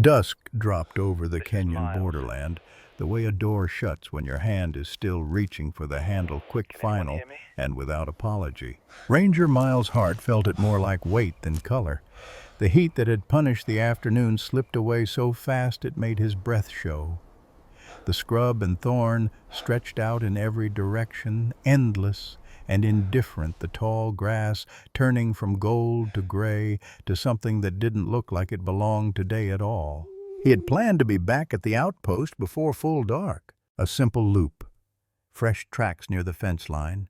Dusk dropped over the Kenyan borderland, the way a door shuts when your hand is still reaching for the handle, quick, final, and without apology. Ranger Miles' heart felt it more like weight than color. The heat that had punished the afternoon slipped away so fast it made his breath show. The scrub and thorn stretched out in every direction, endless and indifferent, the tall grass turning from gold to gray to something that didn't look like it belonged to day at all. He had planned to be back at the outpost before full dark. A simple loop, fresh tracks near the fence line,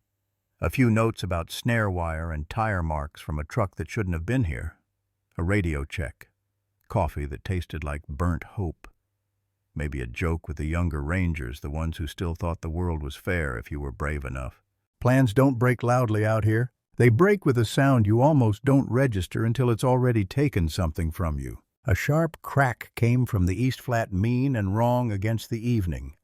a few notes about snare wire and tire marks from a truck that shouldn't have been here, a radio check, coffee that tasted like burnt hope. Maybe a joke with the younger rangers, the ones who still thought the world was fair if you were brave enough. Plans don't break loudly out here. They break with a sound you almost don't register until it's already taken something from you. A sharp crack came from the east flat, mean and wrong against the evening.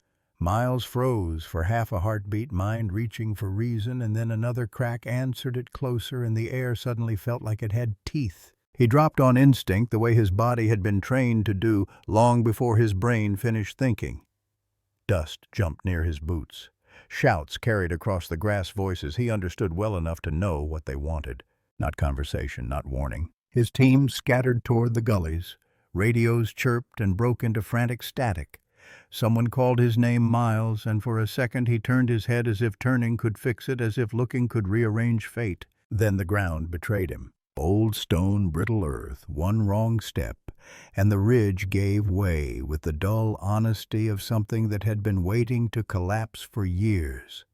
Miles froze for half a heartbeat, mind reaching for reason, and then another crack answered it closer, and the air suddenly felt like it had teeth. He dropped on instinct the way his body had been trained to do long before his brain finished thinking. Dust jumped near his boots. Shouts carried across the grass, voices he understood well enough to know what they wanted. Not conversation, not warning. His team scattered toward the gullies. Radios chirped and broke into frantic static. Someone called his name, Miles, and for a second he turned his head as if turning could fix it, as if looking could rearrange fate. Then the ground betrayed him. Old stone, brittle earth, one wrong step, and the ridge gave way with the dull honesty of something that had been waiting to collapse for years.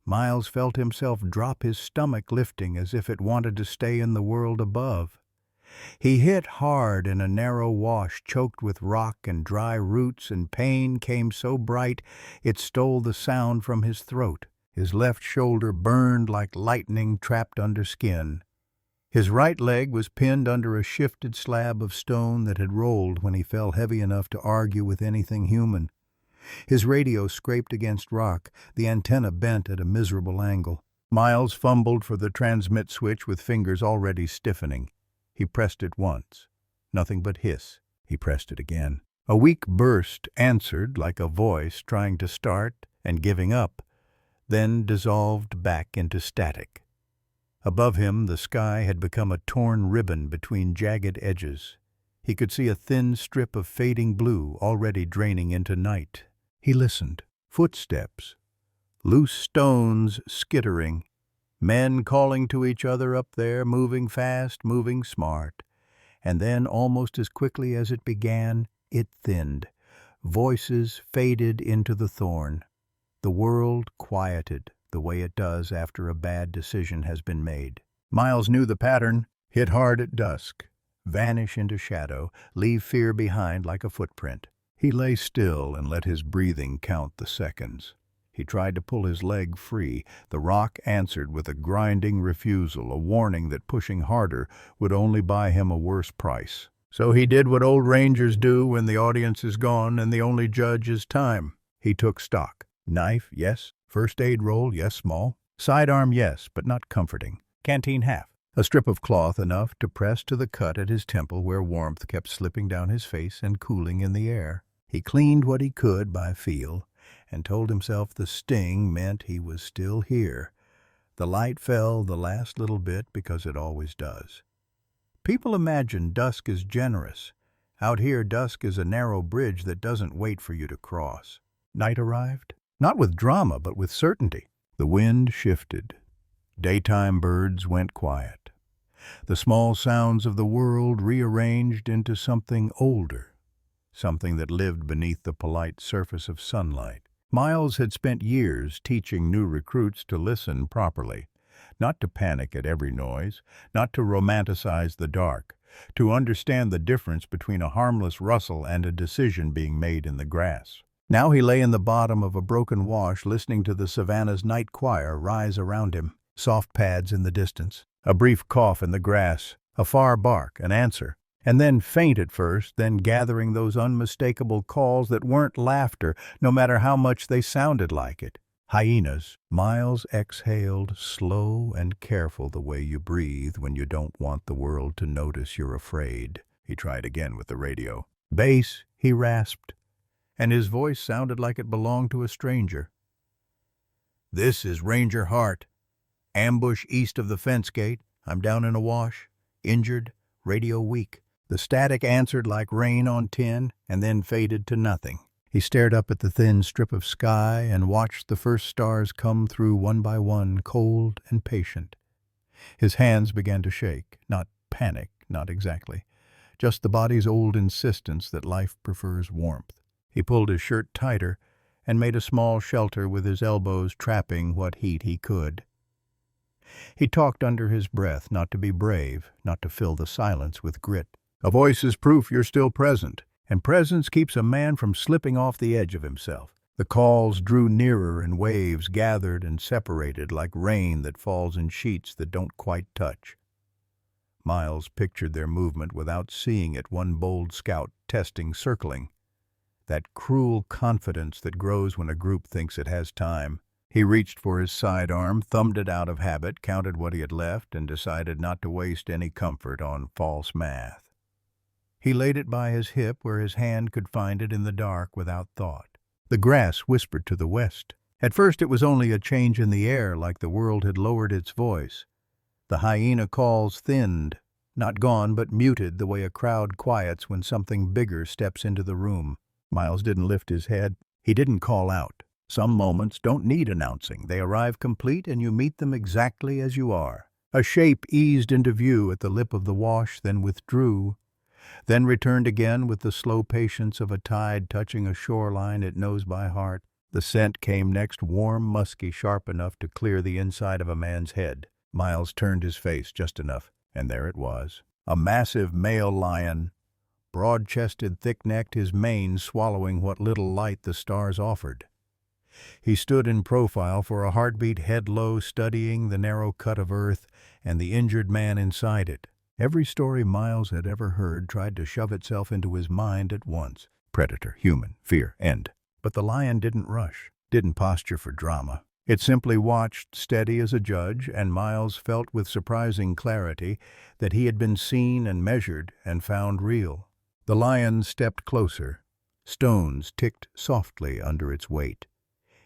Miles felt himself drop, his stomach lifting as if it wanted to stay in the world above. He hit hard in a narrow wash choked with rock and dry roots, and pain came so bright it stole the sound from his throat. His left shoulder burned like lightning trapped under skin. His right leg was pinned under a shifted slab of stone that had rolled when he fell heavy enough to argue with anything human. His radio scraped against rock, the antenna bent at a miserable angle. Miles fumbled for the transmit switch with fingers already stiffening. He pressed it once. Nothing but hiss. He pressed it again. A weak burst answered like a voice trying to start and giving up, then dissolved back into static. Above him, the sky had become a torn ribbon between jagged edges. He could see a thin strip of fading blue already draining into night. He listened. Footsteps. Loose stones skittering. Men calling to each other up there, moving fast, moving smart. And then, almost as quickly as it began, it thinned. Voices faded into the thorn. The world quieted, the way it does after a bad decision has been made. Miles knew the pattern. Hit hard at dusk. Vanish into shadow. Leave fear behind like a footprint. He lay still and let his breathing count the seconds. He tried to pull his leg free. The rock answered with a grinding refusal, a warning that pushing harder would only buy him a worse price. So he did what old rangers do when the audience is gone and the only judge is time. He took stock. Knife, yes. First aid roll, yes, small. Sidearm, yes, but not comforting. Canteen, half. A strip of cloth enough to press to the cut at his temple where warmth kept slipping down his face and cooling in the air. He cleaned what he could by feel and told himself the sting meant he was still here. The light fell the last little bit because it always does. People imagine dusk is generous. Out here, dusk is a narrow bridge that doesn't wait for you to cross. Night arrived. Not with drama, but with certainty. The wind shifted. Daytime birds went quiet. The small sounds of the world rearranged into something older, something that lived beneath the polite surface of sunlight. Miles had spent years teaching new recruits to listen properly, not to panic at every noise, not to romanticize the dark, to understand the difference between a harmless rustle and a decision being made in the grass. Now he lay in the bottom of a broken wash, listening to the savanna's night choir rise around him. Soft pads in the distance, a brief cough in the grass, a far bark, an answer, and then faint at first, then gathering those unmistakable calls that weren't laughter, no matter how much they sounded like it. Hyenas. Miles exhaled, slow and careful, the way you breathe when you don't want the world to notice you're afraid. He tried again with the radio. "Base," he rasped, and his voice sounded like it belonged to a stranger. "This is Ranger Hart. Ambush east of the fence gate. I'm down in a wash. Injured. Radio weak." The static answered like rain on tin, and then faded to nothing. He stared up at the thin strip of sky and watched the first stars come through one by one, cold and patient. His hands began to shake. Not panic, not exactly. Just the body's old insistence that life prefers warmth. He pulled his shirt tighter and made a small shelter with his elbows trapping what heat he could. He talked under his breath, not to be brave, not to fill the silence with grit. "A voice is proof you're still present, and presence keeps a man from slipping off the edge of himself." The calls drew nearer and waves gathered and separated like rain that falls in sheets that don't quite touch. Miles pictured their movement without seeing it, one bold scout testing, circling. That cruel confidence that grows when a group thinks it has time. He reached for his sidearm, thumbed it out of habit, counted what he had left, and decided not to waste any comfort on false math. He laid it by his hip where his hand could find it in the dark without thought. The grass whispered to the west. At first it was only a change in the air, like the world had lowered its voice. The hyena calls thinned, not gone but muted the way a crowd quiets when something bigger steps into the room. Miles didn't lift his head. He didn't call out. Some moments don't need announcing. They arrive complete and you meet them exactly as you are. A shape eased into view at the lip of the wash, then withdrew, then returned again with the slow patience of a tide touching a shoreline it knows by heart. The scent came next, warm, musky, sharp enough to clear the inside of a man's head. Miles turned his face just enough, and there it was. A massive male lion, broad-chested, thick-necked, his mane swallowing what little light the stars offered. He stood in profile for a heartbeat, head low, studying the narrow cut of earth and the injured man inside it. Every story Miles had ever heard tried to shove itself into his mind at once. Predator, human, fear, end. But the lion didn't rush, didn't posture for drama. It simply watched, steady as a judge, and Miles felt with surprising clarity that he had been seen and measured and found real. The lion stepped closer. Stones ticked softly under its weight.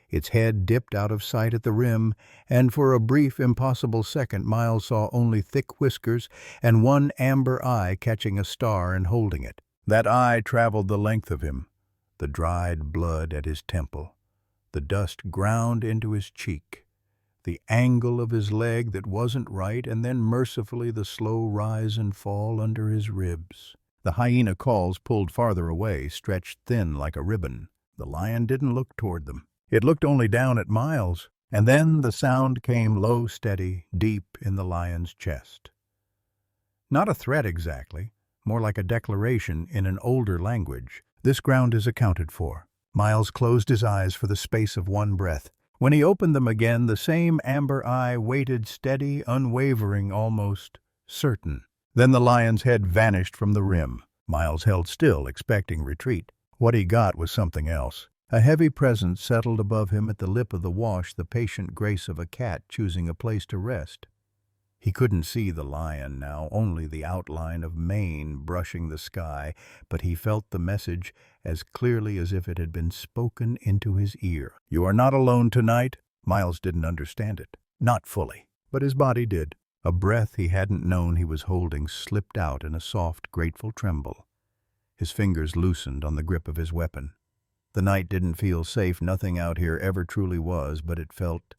Its head dipped out of sight at the rim, and for a brief, impossible second Miles saw only thick whiskers and one amber eye catching a star and holding it. That eye traveled the length of him, the dried blood at his temple, the dust ground into his cheek, the angle of his leg that wasn't right, and then mercifully the slow rise and fall under his ribs. The hyena calls pulled farther away, stretched thin like a ribbon. The lion didn't look toward them. It looked only down at Miles, and then the sound came low, steady, deep in the lion's chest. Not a threat exactly, more like a declaration in an older language. This ground is accounted for. Miles closed his eyes for the space of one breath. When he opened them again, the same amber eye waited steady, unwavering, almost certain. Then the lion's head vanished from the rim. Miles held still, expecting retreat. What he got was something else. A heavy presence settled above him at the lip of the wash, the patient grace of a cat choosing a place to rest. He couldn't see the lion now, only the outline of mane brushing the sky, but he felt the message as clearly as if it had been spoken into his ear. "You are not alone tonight." Miles didn't understand it. Not fully, but his body did. A breath he hadn't known he was holding slipped out in a soft, grateful tremble. His fingers loosened on the grip of his weapon. The night didn't feel safe, nothing out here ever truly was, but it felt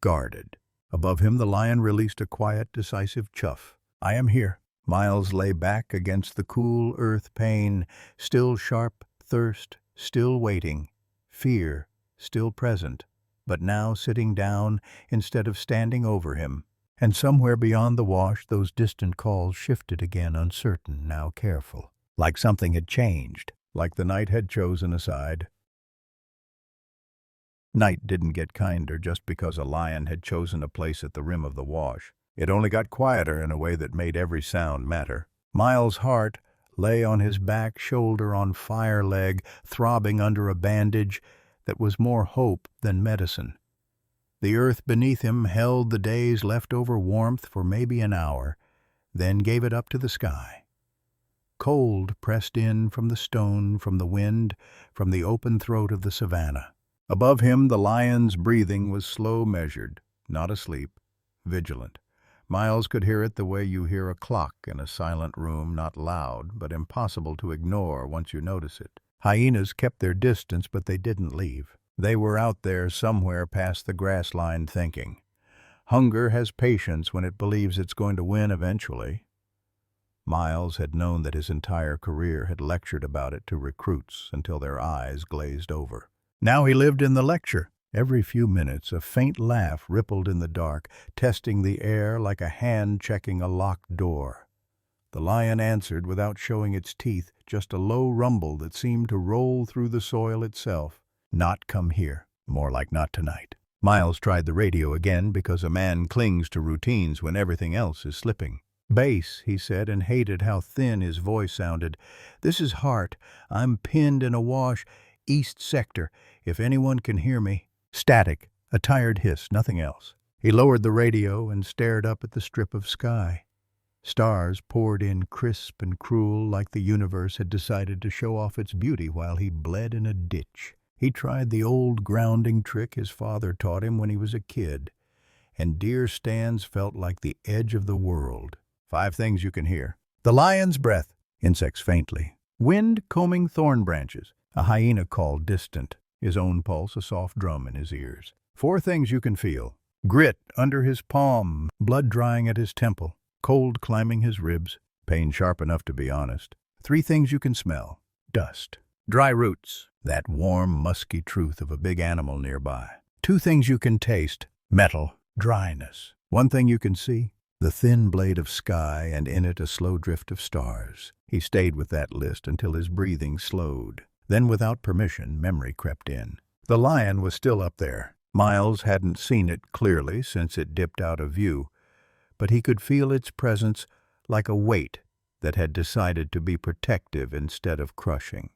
guarded. Above him the lion released a quiet, decisive chuff. "I am here." Miles lay back against the cool earth pain, still sharp, thirst, still waiting, fear, still present, but now sitting down instead of standing over him. And somewhere beyond the wash those distant calls shifted again, uncertain, now careful. Like something had changed. Like the night had chosen a side. Night didn't get kinder just because a lion had chosen a place at the rim of the wash. It only got quieter in a way that made every sound matter. Miles' heart lay on his back, shoulder on fire leg, throbbing under a bandage that was more hope than medicine. The earth beneath him held the day's leftover warmth for maybe an hour, then gave it up to the sky. Cold pressed in from the stone, from the wind, from the open throat of the savanna. Above him, the lion's breathing was slow, measured, not asleep, vigilant. Miles could hear it the way you hear a clock in a silent room, not loud, but impossible to ignore once you notice it. Hyenas kept their distance, but they didn't leave. They were out there somewhere past the grass line thinking. Hunger has patience when it believes it's going to win eventually. Miles had known that his entire career had lectured about it to recruits until their eyes glazed over. Now he lived in the lecture. Every few minutes, a faint laugh rippled in the dark, testing the air like a hand checking a locked door. The lion answered without showing its teeth, just a low rumble that seemed to roll through the soil itself. Not come here. More like not tonight. Miles tried the radio again because a man clings to routines when everything else is slipping. "Base," he said, and hated how thin his voice sounded. "This is Hart. I'm pinned in a wash. East sector. If anyone can hear me." Static. A tired hiss, nothing else. He lowered the radio and stared up at the strip of sky. Stars poured in crisp and cruel, like the universe had decided to show off its beauty while he bled in a ditch. He tried the old grounding trick his father taught him when he was a kid, and deer stands felt like the edge of the world. 5 things you can hear. The lion's breath. Insects faintly. Wind combing thorn branches. A hyena call distant. His own pulse a soft drum in his ears. 4 things you can feel. Grit under his palm. Blood drying at his temple. Cold climbing his ribs. Pain sharp enough to be honest. 3 things you can smell. Dust. Dry roots. That warm, musky truth of a big animal nearby. 2 things you can taste. Metal. Dryness. 1 thing you can see. The thin blade of sky, and in it a slow drift of stars. He stayed with that list until his breathing slowed. Then, without permission, memory crept in. The lion was still up there. Miles hadn't seen it clearly since it dipped out of view, but he could feel its presence like a weight that had decided to be protective instead of crushing.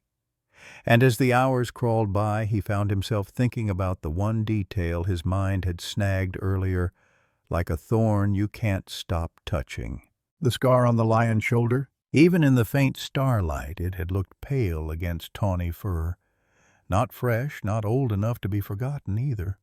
And as the hours crawled by, he found himself thinking about the one detail his mind had snagged earlier, like a thorn you can't stop touching. The scar on the lion's shoulder? Even in the faint starlight, it had looked pale against tawny fur. Not fresh, not old enough to be forgotten either.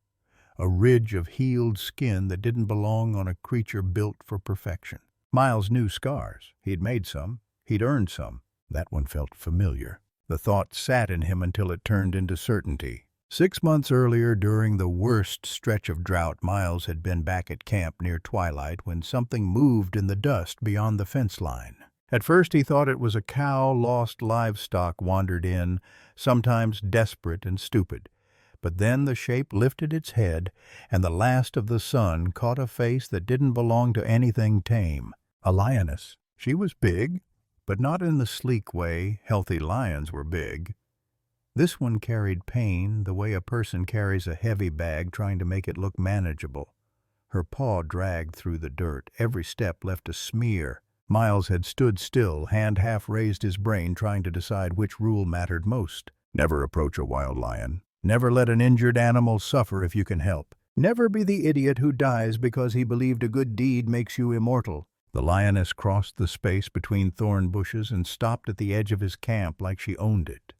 A ridge of healed skin that didn't belong on a creature built for perfection. Miles knew scars. He'd made some. He'd earned some. That one felt familiar. The thought sat in him until it turned into certainty. 6 months earlier, during the worst stretch of drought, Miles had been back at camp near twilight when something moved in the dust beyond the fence line. At first he thought it was a cow lost livestock wandered in, sometimes desperate and stupid. But then the shape lifted its head, and the last of the sun caught a face that didn't belong to anything tame. A lioness. She was big, but not in the sleek way healthy lions were big. This one carried pain the way a person carries a heavy bag trying to make it look manageable. Her paw dragged through the dirt. Every step left a smear. Miles had stood still, hand half raised his brain, trying to decide which rule mattered most. Never approach a wild lion. Never let an injured animal suffer if you can help. Never be the idiot who dies because he believed a good deed makes you immortal. The lioness crossed the space between thorn bushes and stopped at the edge of his camp like she owned it.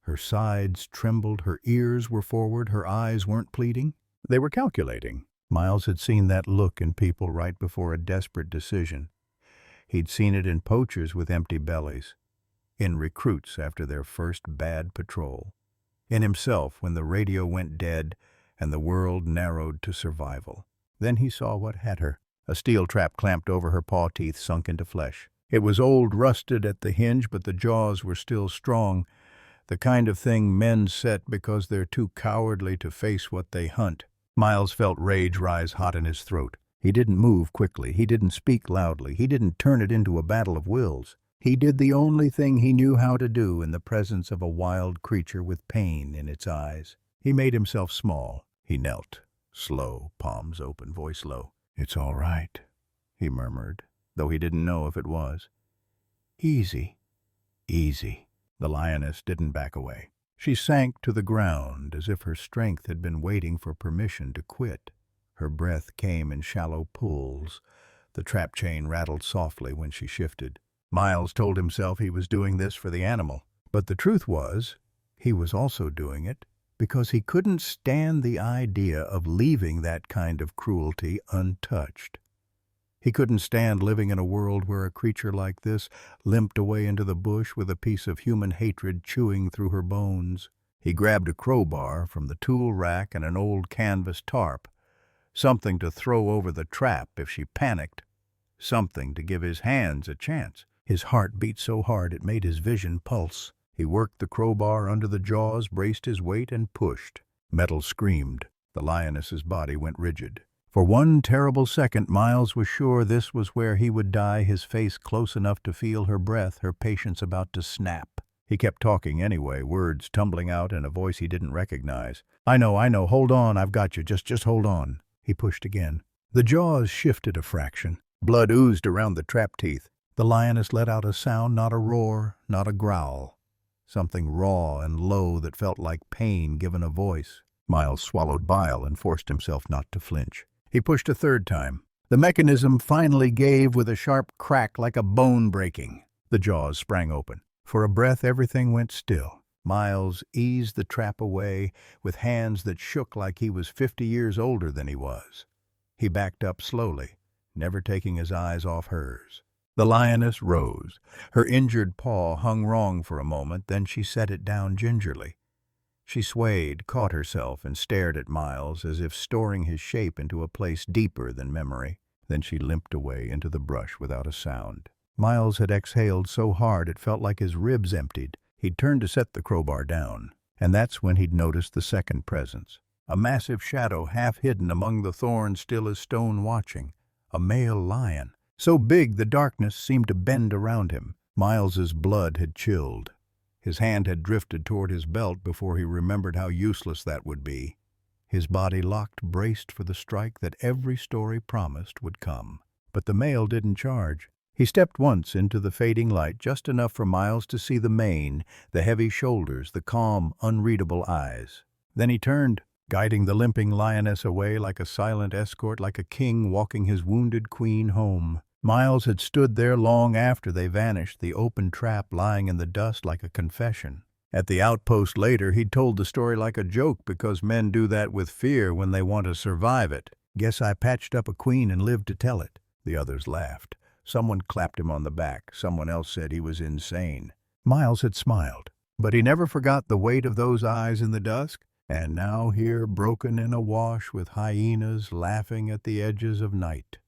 Her sides trembled, her ears were forward, her eyes weren't pleading. They were calculating. Miles had seen that look in people right before a desperate decision. He'd seen it in poachers with empty bellies, in recruits after their first bad patrol, in himself when the radio went dead and the world narrowed to survival. Then he saw what had her. A steel trap clamped over her paw teeth sunk into flesh. It was old, rusted at the hinge, but the jaws were still strong, the kind of thing men set because they're too cowardly to face what they hunt. Miles felt rage rise hot in his throat. He didn't move quickly. He didn't speak loudly. He didn't turn it into a battle of wills. He did the only thing he knew how to do in the presence of a wild creature with pain in its eyes. He made himself small. He knelt, slow, palms open, voice low. "It's all right," he murmured, though he didn't know if it was. "Easy, easy." The lioness didn't back away. She sank to the ground as if her strength had been waiting for permission to quit. Her breath came in shallow pulls. The trap chain rattled softly when she shifted. Miles told himself he was doing this for the animal, but the truth was, he was also doing it because he couldn't stand the idea of leaving that kind of cruelty untouched. He couldn't stand living in a world where a creature like this limped away into the bush with a piece of human hatred chewing through her bones. He grabbed a crowbar from the tool rack and an old canvas tarp, something to throw over the trap if she panicked, something to give his hands a chance. His heart beat so hard it made his vision pulse. He worked the crowbar under the jaws, braced his weight, and pushed. Metal screamed. The lioness's body went rigid. For one terrible second, Miles was sure this was where he would die, his face close enough to feel her breath, her patience about to snap. He kept talking anyway, words tumbling out in a voice he didn't recognize. I know, hold on, I've got you, just hold on." He pushed again. The jaws shifted a fraction. Blood oozed around the trap teeth. The lioness let out a sound, not a roar, not a growl. Something raw and low that felt like pain given a voice. Miles swallowed bile and forced himself not to flinch. He pushed a third time. The mechanism finally gave with a sharp crack like a bone breaking. The jaws sprang open. For a breath, everything went still. Miles eased the trap away with hands that shook like he was 50 years older than he was. He backed up slowly, never taking his eyes off hers. The lioness rose. Her injured paw hung wrong for a moment, then she set it down gingerly. She swayed, caught herself, and stared at Miles as if storing his shape into a place deeper than memory. Then she limped away into the brush without a sound. Miles had exhaled so hard it felt like his ribs emptied. He'd turned to set the crowbar down, and that's when he'd noticed the second presence. A massive shadow half hidden among the thorns, still as stone, watching. A male lion. So big the darkness seemed to bend around him. Miles's blood had chilled. His hand had drifted toward his belt before he remembered how useless that would be. His body locked, braced for the strike that every story promised would come. But the male didn't charge. He stepped once into the fading light, just enough for Miles to see the mane, the heavy shoulders, the calm, unreadable eyes. Then he turned, guiding the limping lioness away like a silent escort, like a king walking his wounded queen home. Miles had stood there long after they vanished, the open trap lying in the dust like a confession. At the outpost later, he'd told the story like a joke because men do that with fear when they want to survive it. "Guess I patched up a queen and lived to tell it." The others laughed. Someone clapped him on the back. Someone else said he was insane. Miles had smiled, but he never forgot the weight of those eyes in the dusk. And now here, broken in a wash with hyenas laughing at the edges of night.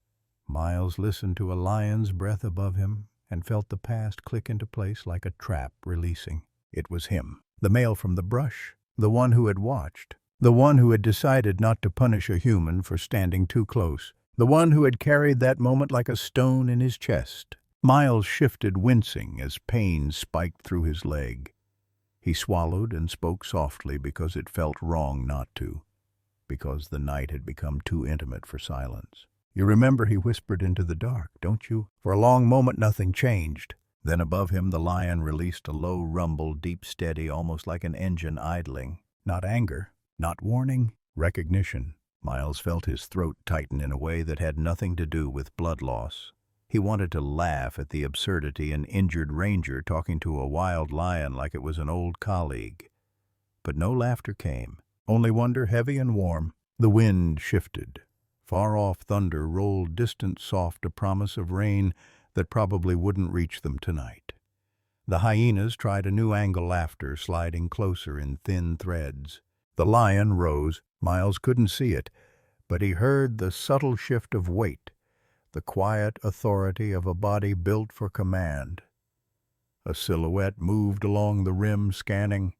Miles listened to a lion's breath above him and felt the past click into place like a trap releasing. It was him, the male from the brush, the one who had watched, the one who had decided not to punish a human for standing too close, the one who had carried that moment like a stone in his chest. Miles shifted, wincing as pain spiked through his leg. He swallowed and spoke softly because it felt wrong not to, because the night had become too intimate for silence. "You remember," he whispered into the dark, "don't you?" For a long moment nothing changed. Then above him the lion released a low rumble, deep, steady, almost like an engine idling. Not anger, not warning, recognition. Miles felt his throat tighten in a way that had nothing to do with blood loss. He wanted to laugh at the absurdity, an injured ranger talking to a wild lion like it was an old colleague. But no laughter came, only wonder, heavy and warm. The wind shifted. Far-off thunder rolled distant soft, a promise of rain that probably wouldn't reach them tonight. The hyenas tried a new angle, laughter sliding closer in thin threads. The lion rose. Miles couldn't see it, but he heard the subtle shift of weight, the quiet authority of a body built for command. A silhouette moved along the rim, scanning,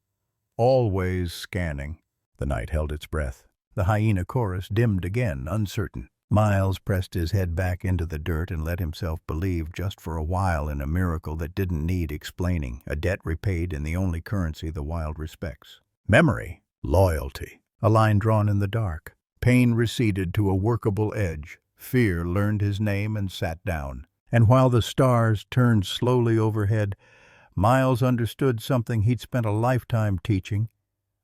always scanning. The night held its breath. The hyena chorus dimmed again, uncertain. Miles pressed his head back into the dirt and let himself believe just for a while in a miracle that didn't need explaining, a debt repaid in the only currency the wild respects. Memory, loyalty, a line drawn in the dark. Pain receded to a workable edge. Fear learned his name and sat down. And while the stars turned slowly overhead, Miles understood something he'd spent a lifetime teaching,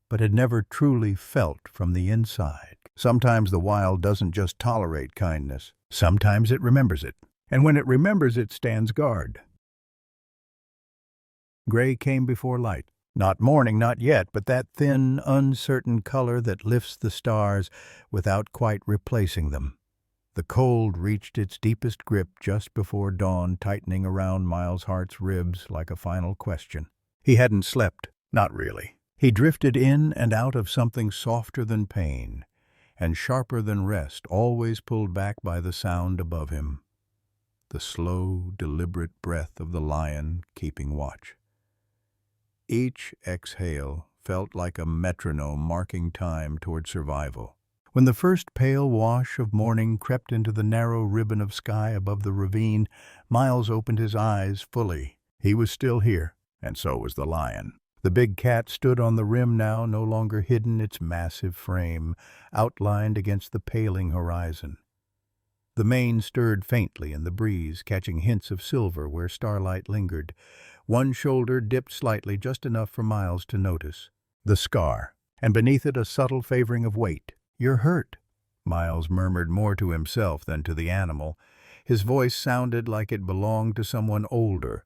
but had never truly felt from the inside. Sometimes the wild doesn't just tolerate kindness. Sometimes it remembers it. And when it remembers, it stands guard. Gray came before light. Not morning, not yet, but that thin, uncertain color that lifts the stars without quite replacing them. The cold reached its deepest grip just before dawn, tightening around Miles' heart's ribs like a final question. He hadn't slept, not really. He drifted in and out of something softer than pain and sharper than rest, always pulled back by the sound above him. The slow, deliberate breath of the lion keeping watch. Each exhale felt like a metronome marking time toward survival. When the first pale wash of morning crept into the narrow ribbon of sky above the ravine, Miles opened his eyes fully. He was still here, and so was the lion. The big cat stood on the rim now, no longer hidden, its massive frame outlined against the paling horizon. The mane stirred faintly in the breeze, catching hints of silver where starlight lingered. One shoulder dipped slightly, just enough for Miles to notice. The scar, and beneath it a subtle favoring of weight. "You're hurt," Miles murmured, more to himself than to the animal. His voice sounded like it belonged to someone older,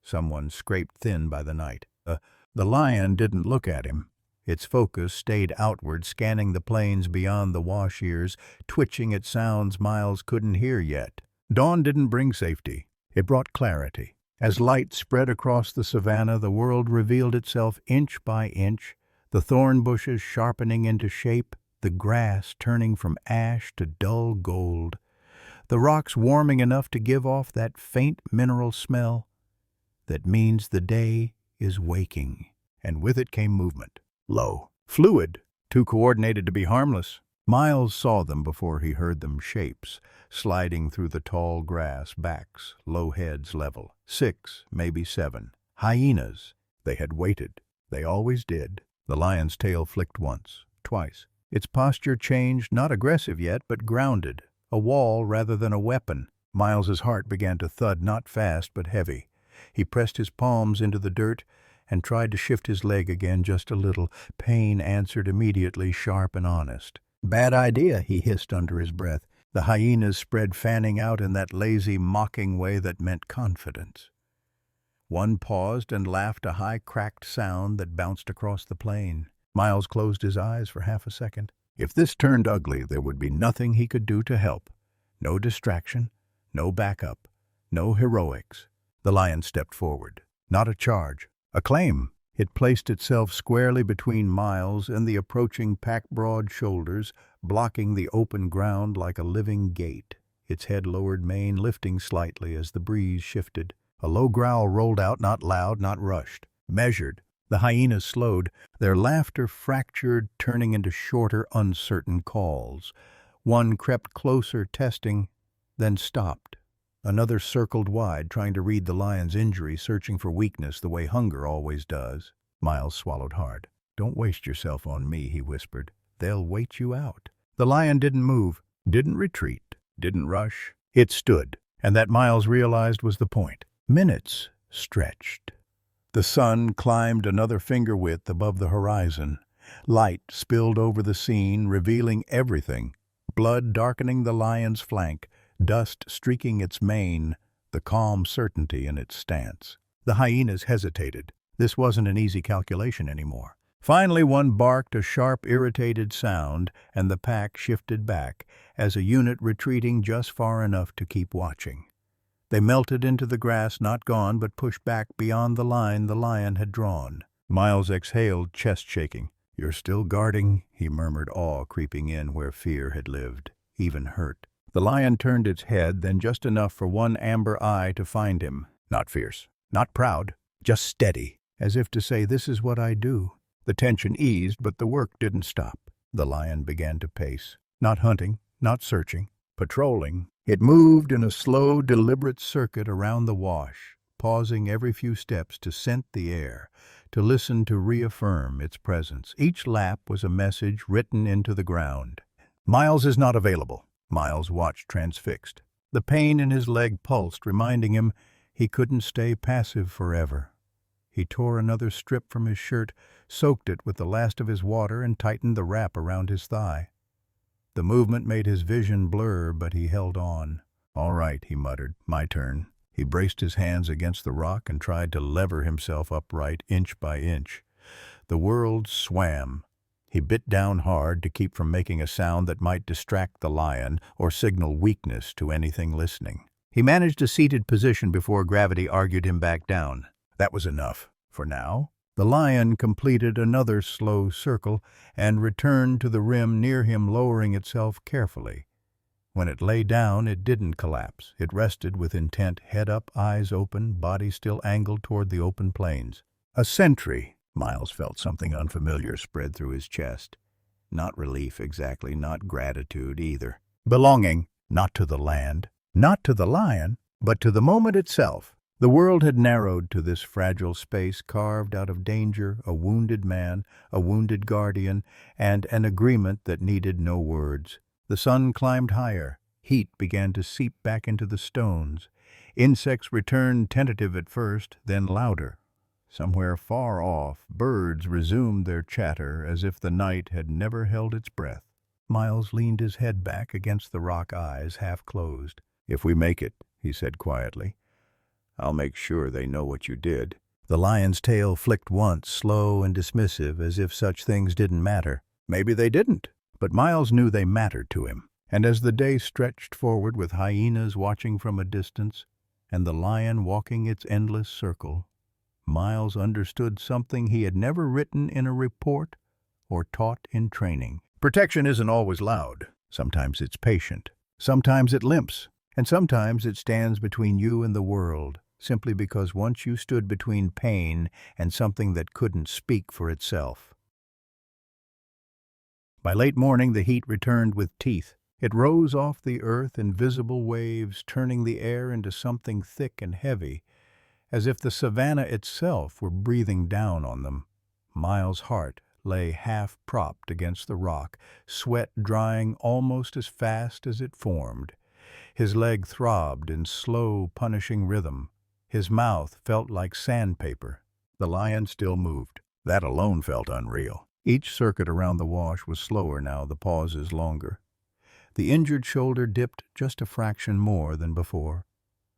someone scraped thin by the night. The lion didn't look at him. Its focus stayed outward, scanning the plains beyond the wash ears, twitching at sounds Miles couldn't hear yet. Dawn didn't bring safety. It brought clarity. As light spread across the savanna, the world revealed itself inch by inch, the thorn bushes sharpening into shape, the grass turning from ash to dull gold, the rocks warming enough to give off that faint mineral smell that means the day is waking. And with it came movement. Low, fluid, too coordinated to be harmless. Miles saw them before he heard them, shapes, sliding through the tall grass, backs, low heads level. 6, maybe 7. Hyenas. They had waited. They always did. The lion's tail flicked once, twice. Its posture changed, not aggressive yet, but grounded. A wall rather than a weapon. Miles's heart began to thud, not fast, but heavy. He pressed his palms into the dirt and tried to shift his leg again just a little. Pain answered immediately, sharp and honest. "Bad idea," he hissed under his breath. The hyenas spread, fanning out in that lazy, mocking way that meant confidence. One paused and laughed, a high, cracked sound that bounced across the plain. Miles closed his eyes for half a second. If this turned ugly, there would be nothing he could do to help. No distraction, no backup, no heroics. The lion stepped forward. Not a charge, a claim. It placed itself squarely between Miles and the approaching pack, broad shoulders, blocking the open ground like a living gate, its head lowered, mane lifting slightly as the breeze shifted. A low growl rolled out, not loud, not rushed. Measured. The hyenas slowed, their laughter fractured, turning into shorter, uncertain calls. One crept closer, testing, then stopped. Another circled wide, trying to read the lion's injury, searching for weakness the way hunger always does. Miles swallowed hard. "Don't waste yourself on me," he whispered. "They'll wait you out." The lion didn't move, didn't retreat, didn't rush. It stood, and that Miles realized was the point. Minutes stretched. The sun climbed another finger width above the horizon. Light spilled over the scene, revealing everything. Blood darkening the lion's flank, dust streaking its mane, the calm certainty in its stance. The hyenas hesitated. This wasn't an easy calculation anymore. Finally, one barked a sharp, irritated sound, and the pack shifted back, as a unit retreating just far enough to keep watching. They melted into the grass, not gone, but pushed back beyond the line the lion had drawn. Miles exhaled, chest shaking. "You're still guarding," he murmured, awe creeping in where fear had lived, even hurt. The lion turned its head, then just enough for one amber eye to find him. Not fierce, not proud, just steady, as if to say, "This is what I do." The tension eased, but the work didn't stop. The lion began to pace. Not hunting, not searching, patrolling. It moved in a slow, deliberate circuit around the wash, pausing every few steps to scent the air, to listen, to reaffirm its presence. Each lap was a message written into the ground. "Miles is not available." Miles watched, transfixed. The pain in his leg pulsed, reminding him he couldn't stay passive forever. He tore another strip from his shirt, soaked it with the last of his water, and tightened the wrap around his thigh. The movement made his vision blur, but he held on. "All right," he muttered. "My turn." He braced his hands against the rock and tried to lever himself upright inch by inch. The world swam. He bit down hard to keep from making a sound that might distract the lion or signal weakness to anything listening. He managed a seated position before gravity argued him back down. That was enough, for now. The lion completed another slow circle and returned to the rim near him, lowering itself carefully. When it lay down, it didn't collapse. It rested with intent, head up, eyes open, body still angled toward the open plains. A sentry. Miles felt something unfamiliar spread through his chest. Not relief exactly, not gratitude either. Belonging, not to the land, not to the lion, but to the moment itself. The world had narrowed to this fragile space carved out of danger, a wounded man, a wounded guardian, and an agreement that needed no words. The sun climbed higher. Heat began to seep back into the stones. Insects returned, tentative at first, then louder. Somewhere far off, birds resumed their chatter as if the night had never held its breath. Miles leaned his head back against the rock, eyes half closed. "If we make it," he said quietly, "I'll make sure they know what you did." The lion's tail flicked once, slow and dismissive, as if such things didn't matter. Maybe they didn't, but Miles knew they mattered to him. And as the day stretched forward with hyenas watching from a distance and the lion walking its endless circle, Miles understood something he had never written in a report or taught in training. Protection isn't always loud. Sometimes it's patient. Sometimes it limps. And sometimes it stands between you and the world, simply because once you stood between pain and something that couldn't speak for itself. By late morning, the heat returned with teeth. It rose off the earth in visible waves, turning the air into something thick and heavy, as if the savanna itself were breathing down on them. Miles' heart lay half-propped against the rock, sweat drying almost as fast as it formed. His leg throbbed in slow, punishing rhythm. His mouth felt like sandpaper. The lion still moved. That alone felt unreal. Each circuit around the wash was slower now, the pauses longer. The injured shoulder dipped just a fraction more than before.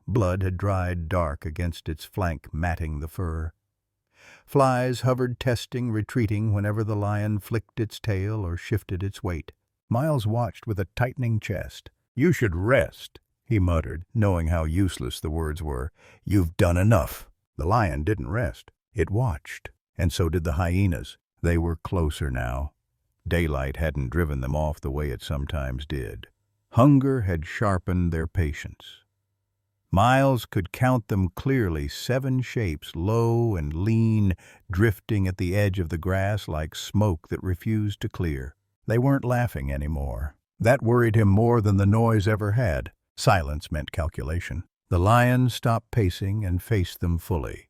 Blood had dried dark against its flank, matting the fur. Flies hovered, testing, retreating whenever the lion flicked its tail or shifted its weight. Miles watched with a tightening chest. "You should rest," he muttered, knowing how useless the words were. "You've done enough." The lion didn't rest. It watched, and so did the hyenas. They were closer now. Daylight hadn't driven them off the way it sometimes did. Hunger had sharpened their patience. Miles could count them clearly, 7 shapes, low and lean, drifting at the edge of the grass like smoke that refused to clear. They weren't laughing anymore. That worried him more than the noise ever had. Silence meant calculation. The lion stopped pacing and faced them fully,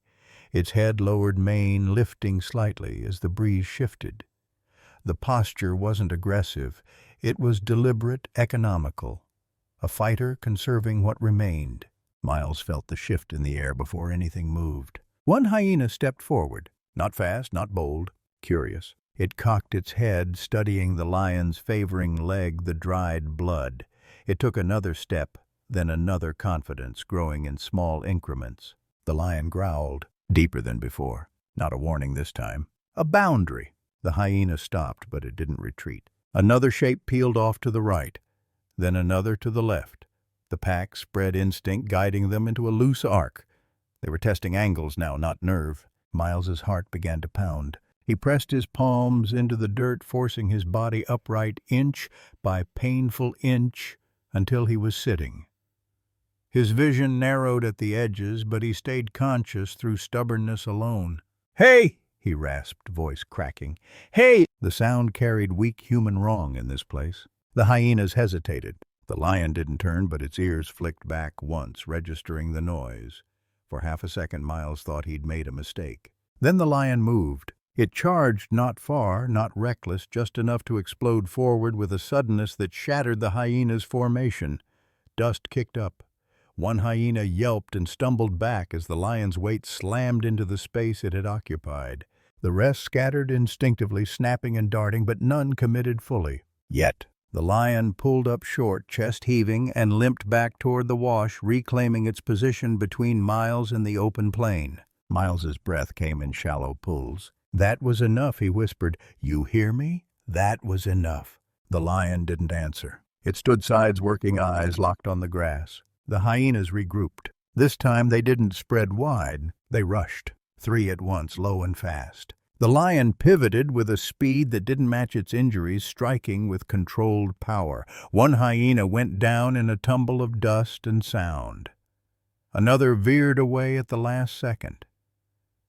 its head lowered, mane lifting slightly as the breeze shifted. The posture wasn't aggressive. It was deliberate, economical. A fighter conserving what remained. Miles felt the shift in the air before anything moved. One hyena stepped forward, not fast, not bold, curious. It cocked its head, studying the lion's favoring leg, the dried blood. It took another step, then another, confidence growing in small increments. The lion growled, deeper than before. Not a warning this time. A boundary. The hyena stopped, but it didn't retreat. Another shape peeled off to the right, then another to the left. The pack spread instinct, guiding them into a loose arc. They were testing angles now, not nerve. Miles's heart began to pound. He pressed his palms into the dirt, forcing his body upright inch by painful inch until he was sitting. His vision narrowed at the edges, but he stayed conscious through stubbornness alone. "Hey!" he rasped, voice cracking. "Hey!" The sound carried weak human wrong in this place. The hyenas hesitated. The lion didn't turn, but its ears flicked back once, registering the noise. For half a second, Miles thought he'd made a mistake. Then the lion moved. It charged not far, not reckless, just enough to explode forward with a suddenness that shattered the hyena's formation. Dust kicked up. One hyena yelped and stumbled back as the lion's weight slammed into the space it had occupied. The rest scattered instinctively, snapping and darting, but none committed fully. Yet. The lion pulled up short, chest heaving, and limped back toward the wash, reclaiming its position between Miles and the open plain. Miles's breath came in shallow pulls. "That was enough," he whispered. "You hear me? That was enough." The lion didn't answer. It stood sides, working eyes locked on the grass. The hyenas regrouped. This time they didn't spread wide. They rushed, three at once, low and fast. The lion pivoted with a speed that didn't match its injuries, striking with controlled power. One hyena went down in a tumble of dust and sound. Another veered away at the last second.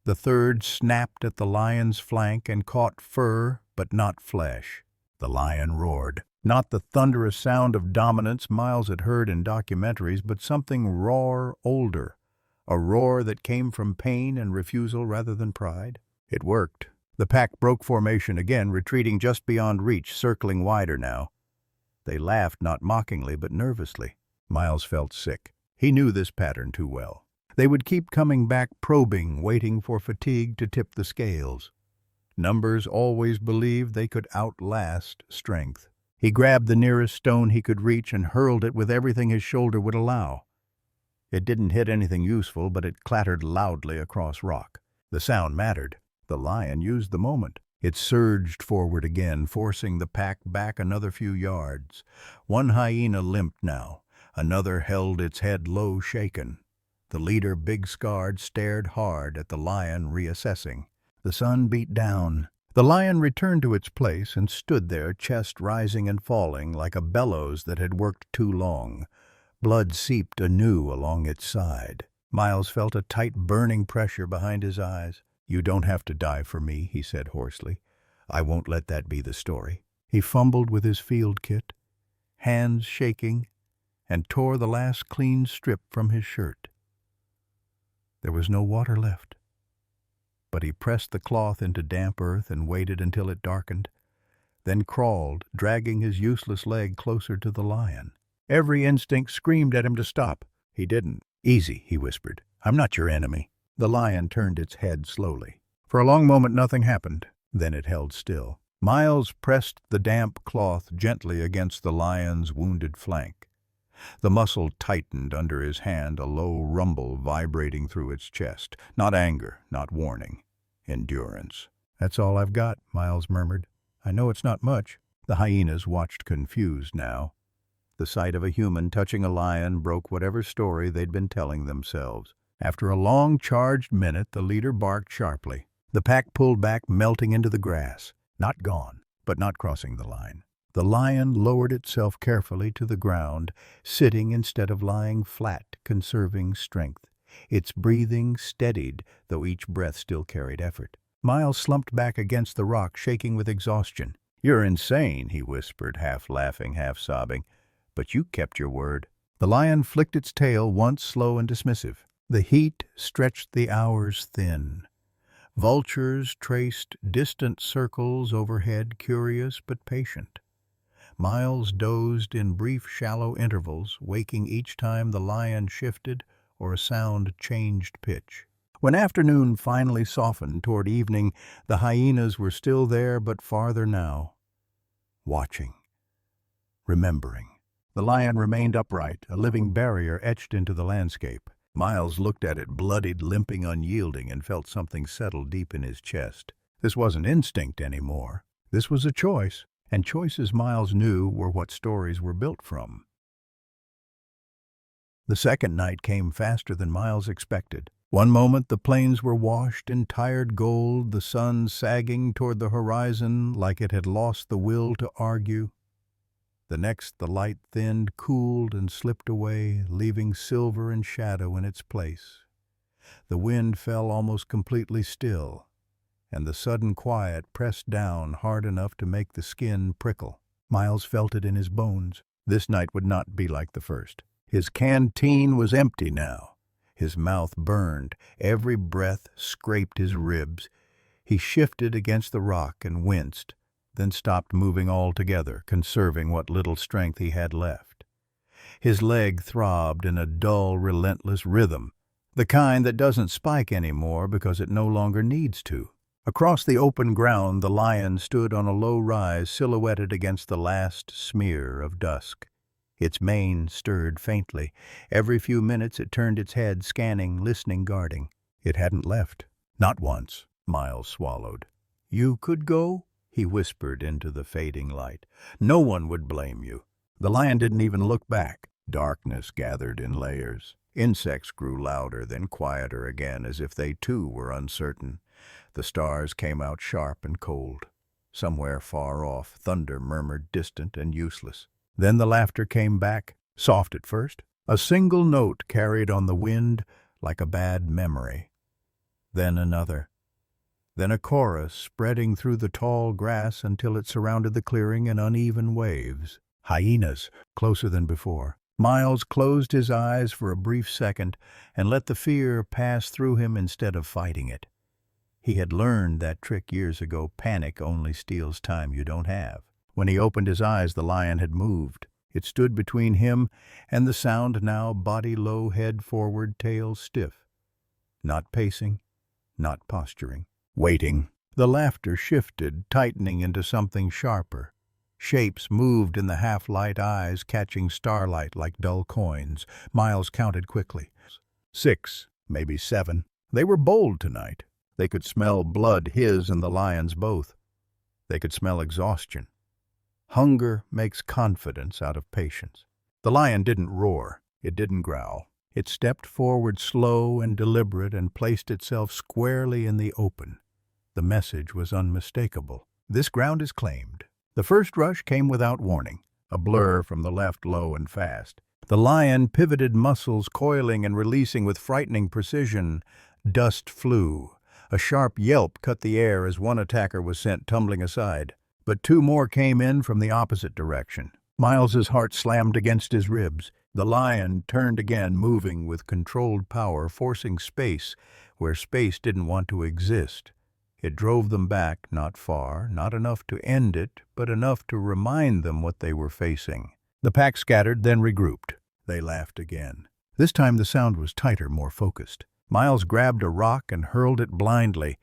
The third snapped at the lion's flank and caught fur, but not flesh. The lion roared. Not the thunderous sound of dominance Miles had heard in documentaries, but something rawer, older. A roar that came from pain and refusal rather than pride. It worked. The pack broke formation again, retreating just beyond reach, circling wider now. They laughed not mockingly, but nervously. Miles felt sick. He knew this pattern too well. They would keep coming back, probing, waiting for fatigue to tip the scales. Numbers always believed they could outlast strength. He grabbed the nearest stone he could reach and hurled it with everything his shoulder would allow. It didn't hit anything useful, but it clattered loudly across rock. The sound mattered. The lion used the moment. It surged forward again, forcing the pack back another few yards. One hyena limped now. Another held its head low, shaken. The leader, big-scarred, stared hard at the lion, reassessing. The sun beat down. The lion returned to its place and stood there, chest rising and falling, like a bellows that had worked too long. Blood seeped anew along its side. Miles felt a tight, burning pressure behind his eyes. "You don't have to die for me," he said hoarsely. "I won't let that be the story." He fumbled with his field kit, hands shaking, and tore the last clean strip from his shirt. There was no water left. But he pressed the cloth into damp earth and waited until it darkened, then crawled, dragging his useless leg closer to the lion. Every instinct screamed at him to stop. He didn't. "Easy," he whispered. "I'm not your enemy." The lion turned its head slowly. For a long moment nothing happened. Then it held still. Miles pressed the damp cloth gently against the lion's wounded flank. The muscle tightened under his hand, a low rumble vibrating through its chest. Not anger, not warning. Endurance. "That's all I've got," Miles murmured. "I know it's not much." The hyenas watched confused now. The sight of a human touching a lion broke whatever story they'd been telling themselves. After a long, charged minute, the leader barked sharply. The pack pulled back, melting into the grass. Not gone, but not crossing the line. The lion lowered itself carefully to the ground, sitting instead of lying flat, conserving strength. Its breathing steadied, though each breath still carried effort. Miles slumped back against the rock, shaking with exhaustion. "You're insane," he whispered, half laughing, half sobbing. "But you kept your word." The lion flicked its tail, once slow and dismissive. The heat stretched the hours thin. Vultures traced distant circles overhead, curious but patient. Miles dozed in brief, shallow intervals, waking each time the lion shifted or a sound changed pitch. When afternoon finally softened toward evening, the hyenas were still there, but farther now. Watching. Remembering. The lion remained upright, a living barrier etched into the landscape. Miles looked at it, bloodied, limping, unyielding, and felt something settle deep in his chest. This wasn't instinct anymore. This was a choice. And choices, Miles knew, were what stories were built from. The second night came faster than Miles expected. One moment the plains were washed in tired gold, the sun sagging toward the horizon like it had lost the will to argue. The next the light thinned, cooled, and slipped away, leaving silver and shadow in its place. The wind fell almost completely still, and the sudden quiet pressed down hard enough to make the skin prickle. Miles felt it in his bones. This night would not be like the first. His canteen was empty now. His mouth burned. Every breath scraped his ribs. He shifted against the rock and winced, then stopped moving altogether, conserving what little strength he had left. His leg throbbed in a dull, relentless rhythm, the kind that doesn't spike anymore because it no longer needs to. Across the open ground, the lion stood on a low rise silhouetted against the last smear of dusk. Its mane stirred faintly. Every few minutes it turned its head, scanning, listening, guarding. It hadn't left. Not once. Miles swallowed. "You could go?" he whispered into the fading light. "No one would blame you." The lion didn't even look back. Darkness gathered in layers. Insects grew louder, then quieter again, as if they too were uncertain. The stars came out sharp and cold. Somewhere far off, thunder murmured, distant and useless. Then the laughter came back, soft at first, a single note carried on the wind like a bad memory. Then another. Then a chorus spreading through the tall grass until it surrounded the clearing in uneven waves. Hyenas, closer than before. Miles closed his eyes for a brief second and let the fear pass through him instead of fighting it. He had learned that trick years ago. Panic only steals time you don't have. When he opened his eyes, the lion had moved. It stood between him and the sound now, body low, head forward, tail stiff. Not pacing, not posturing. Waiting. The laughter shifted, tightening into something sharper. Shapes moved in the half-light, eyes catching starlight like dull coins. Miles counted quickly. 6, maybe 7. They were bold tonight. They could smell blood, his and the lion's both. They could smell exhaustion. Hunger makes confidence out of patience. The lion didn't roar. It didn't growl. It stepped forward slow and deliberate and placed itself squarely in the open. The message was unmistakable. This ground is claimed. The first rush came without warning, a blur from the left, low and fast. The lion pivoted, muscles coiling and releasing with frightening precision. Dust flew. A sharp yelp cut the air as one attacker was sent tumbling aside. But 2 more came in from the opposite direction. Miles's heart slammed against his ribs. The lion turned again, moving with controlled power, forcing space where space didn't want to exist. It drove them back, not far, not enough to end it, but enough to remind them what they were facing. The pack scattered, then regrouped. They laughed again. This time the sound was tighter, more focused. Miles grabbed a rock and hurled it blindly.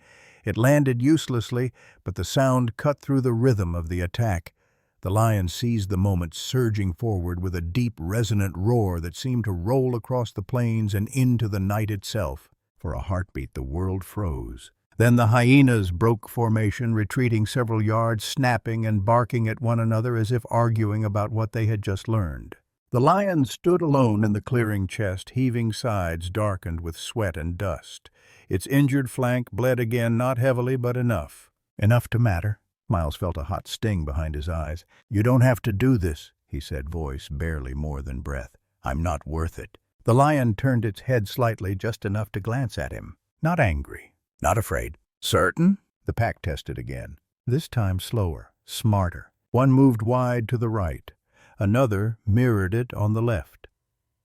It landed uselessly, but the sound cut through the rhythm of the attack. The lion seized the moment, surging forward with a deep, resonant roar that seemed to roll across the plains and into the night itself. For a heartbeat, the world froze. Then the hyenas broke formation, retreating several yards, snapping and barking at one another as if arguing about what they had just learned. The lion stood alone in the clearing, chest heaving, sides darkened with sweat and dust. Its injured flank bled again, not heavily, but enough. Enough to matter. Miles felt a hot sting behind his eyes. "You don't have to do this," he said, voice barely more than breath. "I'm not worth it." The lion turned its head slightly, just enough to glance at him. Not angry. Not afraid. "Certain?" The pack tested again. This time slower, smarter. One moved wide to the right. Another mirrored it on the left.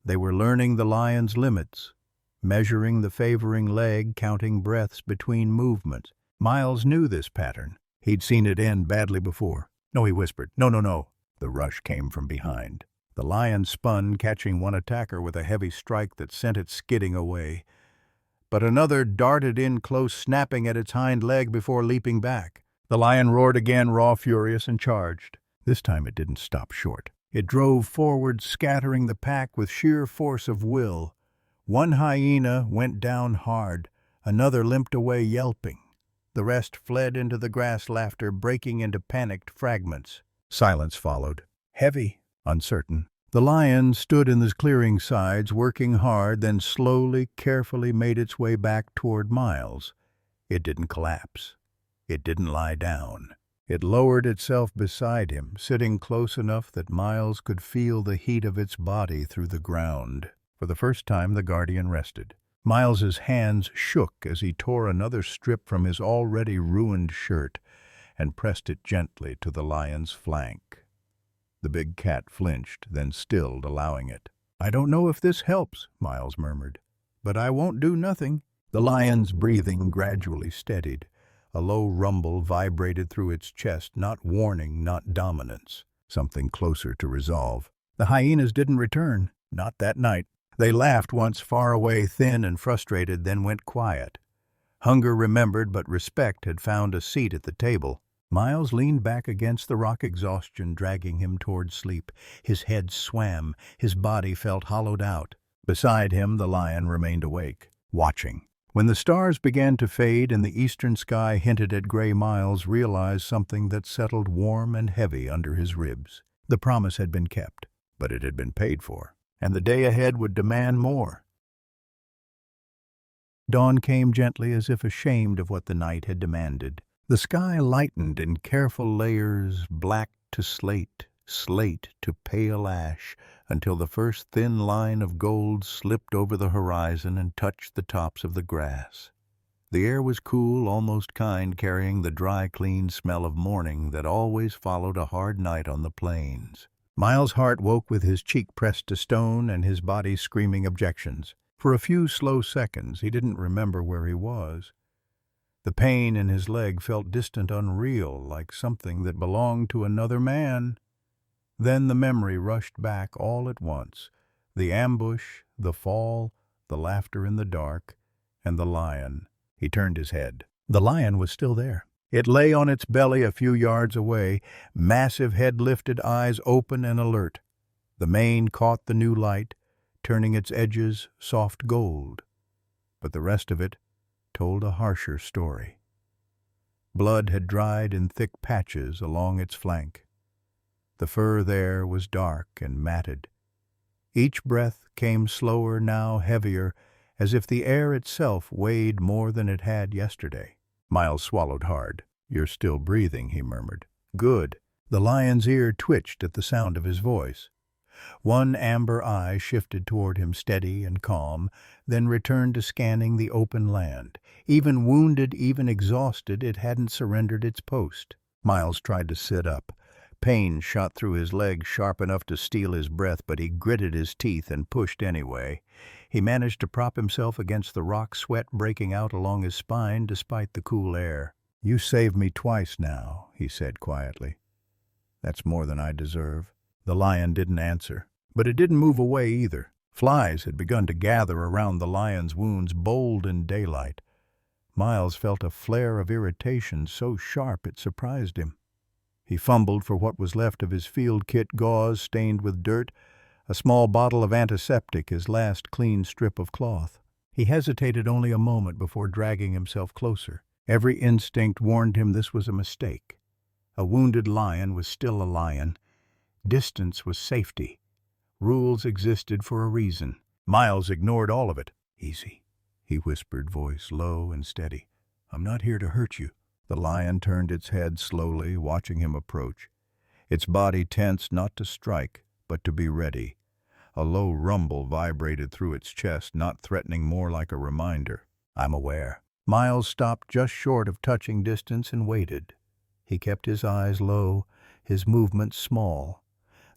They were learning the lion's limits, measuring the favoring leg, counting breaths between movements. Miles knew this pattern. He'd seen it end badly before. "No," he whispered. "No, no, no." The rush came from behind. The lion spun, catching one attacker with a heavy strike that sent it skidding away. But another darted in close, snapping at its hind leg before leaping back. The lion roared again, raw, furious, and charged. This time it didn't stop short. It drove forward, scattering the pack with sheer force of will. One hyena went down hard. Another limped away, yelping. The rest fled into the grass, laughter breaking into panicked fragments. Silence followed. Heavy, uncertain. The lion stood in the clearing sides, working hard, then slowly, carefully made its way back toward Miles. It didn't collapse. It didn't lie down. It lowered itself beside him, sitting close enough that Miles could feel the heat of its body through the ground. For the first time, the guardian rested. Miles's hands shook as he tore another strip from his already ruined shirt and pressed it gently to the lion's flank. The big cat flinched, then stilled, allowing it. "I don't know if this helps," Miles murmured, "but I won't do nothing." The lion's breathing gradually steadied. A low rumble vibrated through its chest, not warning, not dominance. Something closer to resolve. The hyenas didn't return, not that night. They laughed once far away, thin and frustrated, then went quiet. Hunger remembered, but respect had found a seat at the table. Miles leaned back against the rock, exhaustion dragging him toward sleep. His head swam, his body felt hollowed out. Beside him, the lion remained awake, watching. When the stars began to fade and the eastern sky hinted at gray, Miles realized something that settled warm and heavy under his ribs. The promise had been kept, but it had been paid for, and the day ahead would demand more. Dawn came gently, as if ashamed of what the night had demanded. The sky lightened in careful layers, black to slate, slate to pale ash, until the first thin line of gold slipped over the horizon and touched the tops of the grass. The air was cool, almost kind, carrying the dry, clean smell of morning that always followed a hard night on the plains. Miles' heart woke with his cheek pressed to stone and his body screaming objections. For a few slow seconds, he didn't remember where he was. The pain in his leg felt distant, unreal, like something that belonged to another man. Then the memory rushed back all at once. The ambush, the fall, the laughter in the dark, and the lion. He turned his head. The lion was still there. It lay on its belly a few yards away, massive head lifted, eyes open and alert. The mane caught the new light, turning its edges soft gold. But the rest of it told a harsher story. Blood had dried in thick patches along its flank. The fur there was dark and matted. Each breath came slower, now heavier, as if the air itself weighed more than it had yesterday. Miles swallowed hard. "You're still breathing," he murmured. "Good." The lion's ear twitched at the sound of his voice. One amber eye shifted toward him, steady and calm, then returned to scanning the open land. Even wounded, even exhausted, it hadn't surrendered its post. Miles tried to sit up. Pain shot through his legs, sharp enough to steal his breath, but he gritted his teeth and pushed anyway. He managed to prop himself against the rock, sweat breaking out along his spine despite the cool air. "You saved me twice now," he said quietly. "That's more than I deserve." The lion didn't answer, but it didn't move away either. Flies had begun to gather around the lion's wounds, bold in daylight. Miles felt a flare of irritation so sharp it surprised him. He fumbled for what was left of his field kit, gauze stained with dirt, a small bottle of antiseptic, his last clean strip of cloth. He hesitated only a moment before dragging himself closer. Every instinct warned him this was a mistake. A wounded lion was still a lion. Distance was safety. Rules existed for a reason. Miles ignored all of it. "Easy," he whispered, voice low and steady. "I'm not here to hurt you." The lion turned its head slowly, watching him approach. Its body tense, not to strike, but to be ready. A low rumble vibrated through its chest, not threatening, more like a reminder. "I'm aware." Miles stopped just short of touching distance and waited. He kept his eyes low, his movements small.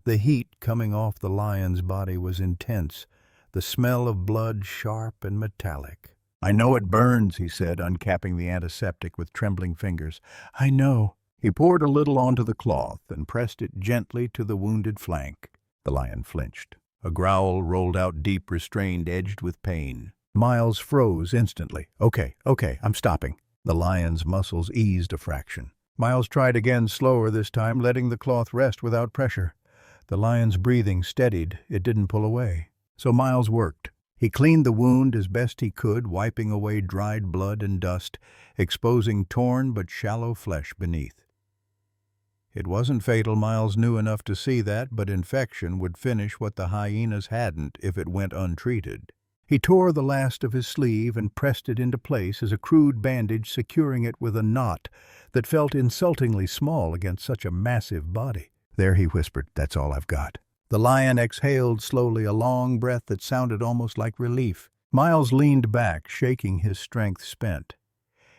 The heat coming off the lion's body was intense, the smell of blood sharp and metallic. "I know it burns," he said, uncapping the antiseptic with trembling fingers. "I know." He poured a little onto the cloth and pressed it gently to the wounded flank. The lion flinched. A growl rolled out, deep, restrained, edged with pain. Miles froze instantly. Okay, I'm stopping." The lion's muscles eased a fraction. Miles tried again, slower this time, letting the cloth rest without pressure. The lion's breathing steadied. It didn't pull away. So Miles worked. He cleaned the wound as best he could, wiping away dried blood and dust, exposing torn but shallow flesh beneath. It wasn't fatal, Miles knew enough to see that, but infection would finish what the hyenas hadn't if it went untreated. He tore the last of his sleeve and pressed it into place as a crude bandage, securing it with a knot that felt insultingly small against such a massive body. "There," he whispered, "that's all I've got." The lion exhaled slowly, a long breath that sounded almost like relief. Miles leaned back, shaking, his strength spent.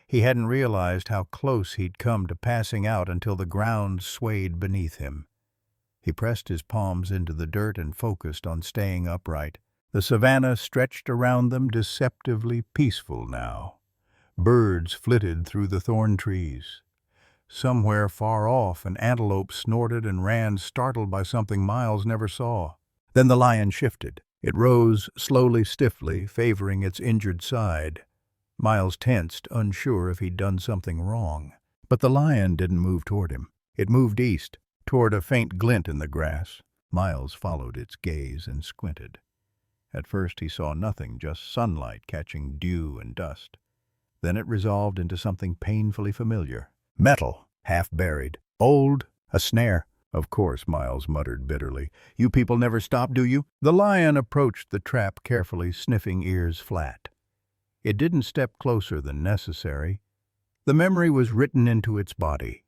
He hadn't realized how close he'd come to passing out until the ground swayed beneath him. He pressed his palms into the dirt and focused on staying upright. The savanna stretched around them, deceptively peaceful now. Birds flitted through the thorn trees. Somewhere far off, an antelope snorted and ran, startled by something Miles never saw. Then the lion shifted. It rose slowly, stiffly, favoring its injured side. Miles tensed, unsure if he'd done something wrong. But the lion didn't move toward him. It moved east, toward a faint glint in the grass. Miles followed its gaze and squinted. At first he saw nothing, just sunlight catching dew and dust. Then it resolved into something painfully familiar. Metal, half buried. Old, a snare. Of course, Miles muttered bitterly. You people never stop, do you? The lion approached the trap carefully, sniffing ears flat. It didn't step closer than necessary. The memory was written into its body.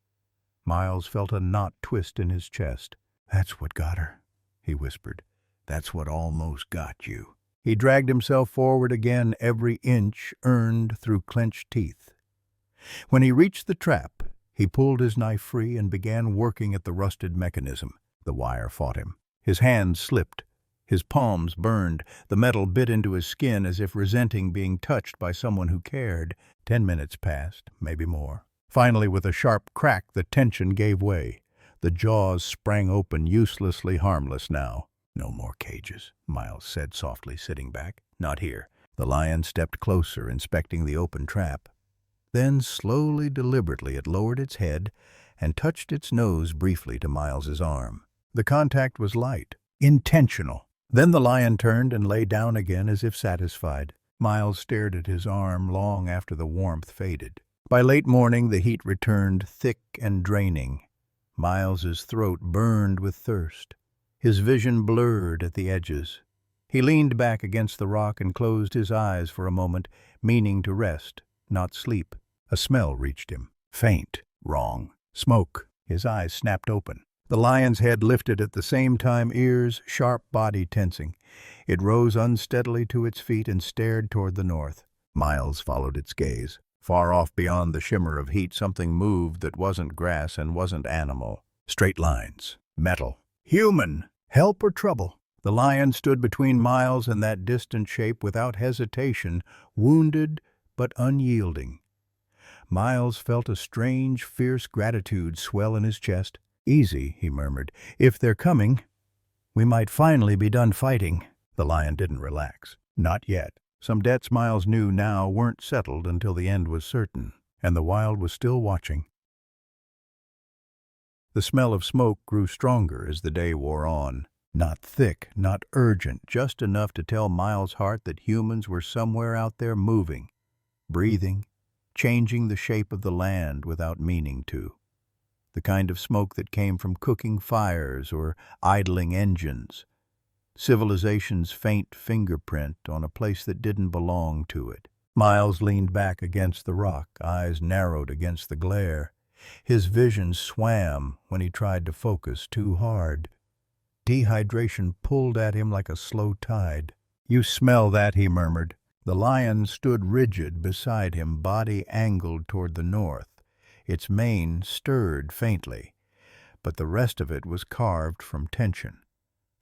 Miles felt a knot twist in his chest. That's what got her, he whispered. That's what almost got you. He dragged himself forward again, every inch earned through clenched teeth. When he reached the trap, he pulled his knife free and began working at the rusted mechanism. The wire fought him. His hands slipped. His palms burned. The metal bit into his skin as if resenting being touched by someone who cared. 10 minutes passed, maybe more. Finally, with a sharp crack, the tension gave way. The jaws sprang open, uselessly harmless now. No more cages, Miles said softly, sitting back. Not here. The lion stepped closer, inspecting the open trap. Then, slowly, deliberately, it lowered its head and touched its nose briefly to Miles's arm. The contact was light, intentional. Then the lion turned and lay down again as if satisfied. Miles stared at his arm long after the warmth faded. By late morning, the heat returned, thick and draining. Miles's throat burned with thirst. His vision blurred at the edges. He leaned back against the rock and closed his eyes for a moment, meaning to rest, not sleep. A smell reached him. Faint. Wrong. Smoke. His eyes snapped open. The lion's head lifted at the same time, ears, sharp body tensing. It rose unsteadily to its feet and stared toward the north. Miles followed its gaze. Far off beyond the shimmer of heat, something moved that wasn't grass and wasn't animal. Straight lines. Metal. Human. Help or trouble? The lion stood between Miles and that distant shape without hesitation, wounded but unyielding. Miles felt a strange, fierce gratitude swell in his chest. Easy, he murmured. If they're coming, we might finally be done fighting. The lion didn't relax. Not yet. Some debts Miles knew now weren't settled until the end was certain, and the wild was still watching. The smell of smoke grew stronger as the day wore on. Not thick, not urgent, just enough to tell Miles' heart that humans were somewhere out there moving, breathing, changing the shape of the land without meaning to. The kind of smoke that came from cooking fires or idling engines. Civilization's faint fingerprint on a place that didn't belong to it. Miles leaned back against the rock, eyes narrowed against the glare. His vision swam when he tried to focus too hard. Dehydration pulled at him like a slow tide. You smell that, he murmured. The lion stood rigid beside him, body angled toward the north. Its mane stirred faintly, but the rest of it was carved from tension.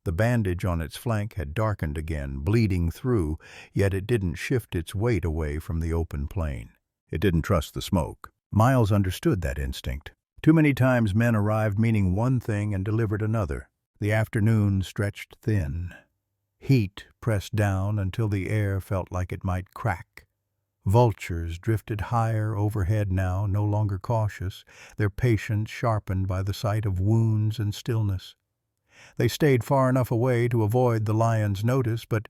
The bandage on its flank had darkened again, bleeding through, yet it didn't shift its weight away from the open plain. It didn't trust the smoke. Miles understood that instinct. Too many times men arrived meaning one thing and delivered another. The afternoon stretched thin. Heat pressed down until the air felt like it might crack. Vultures drifted higher overhead now, no longer cautious, their patience sharpened by the sight of wounds and stillness. They stayed far enough away to avoid the lion's notice, but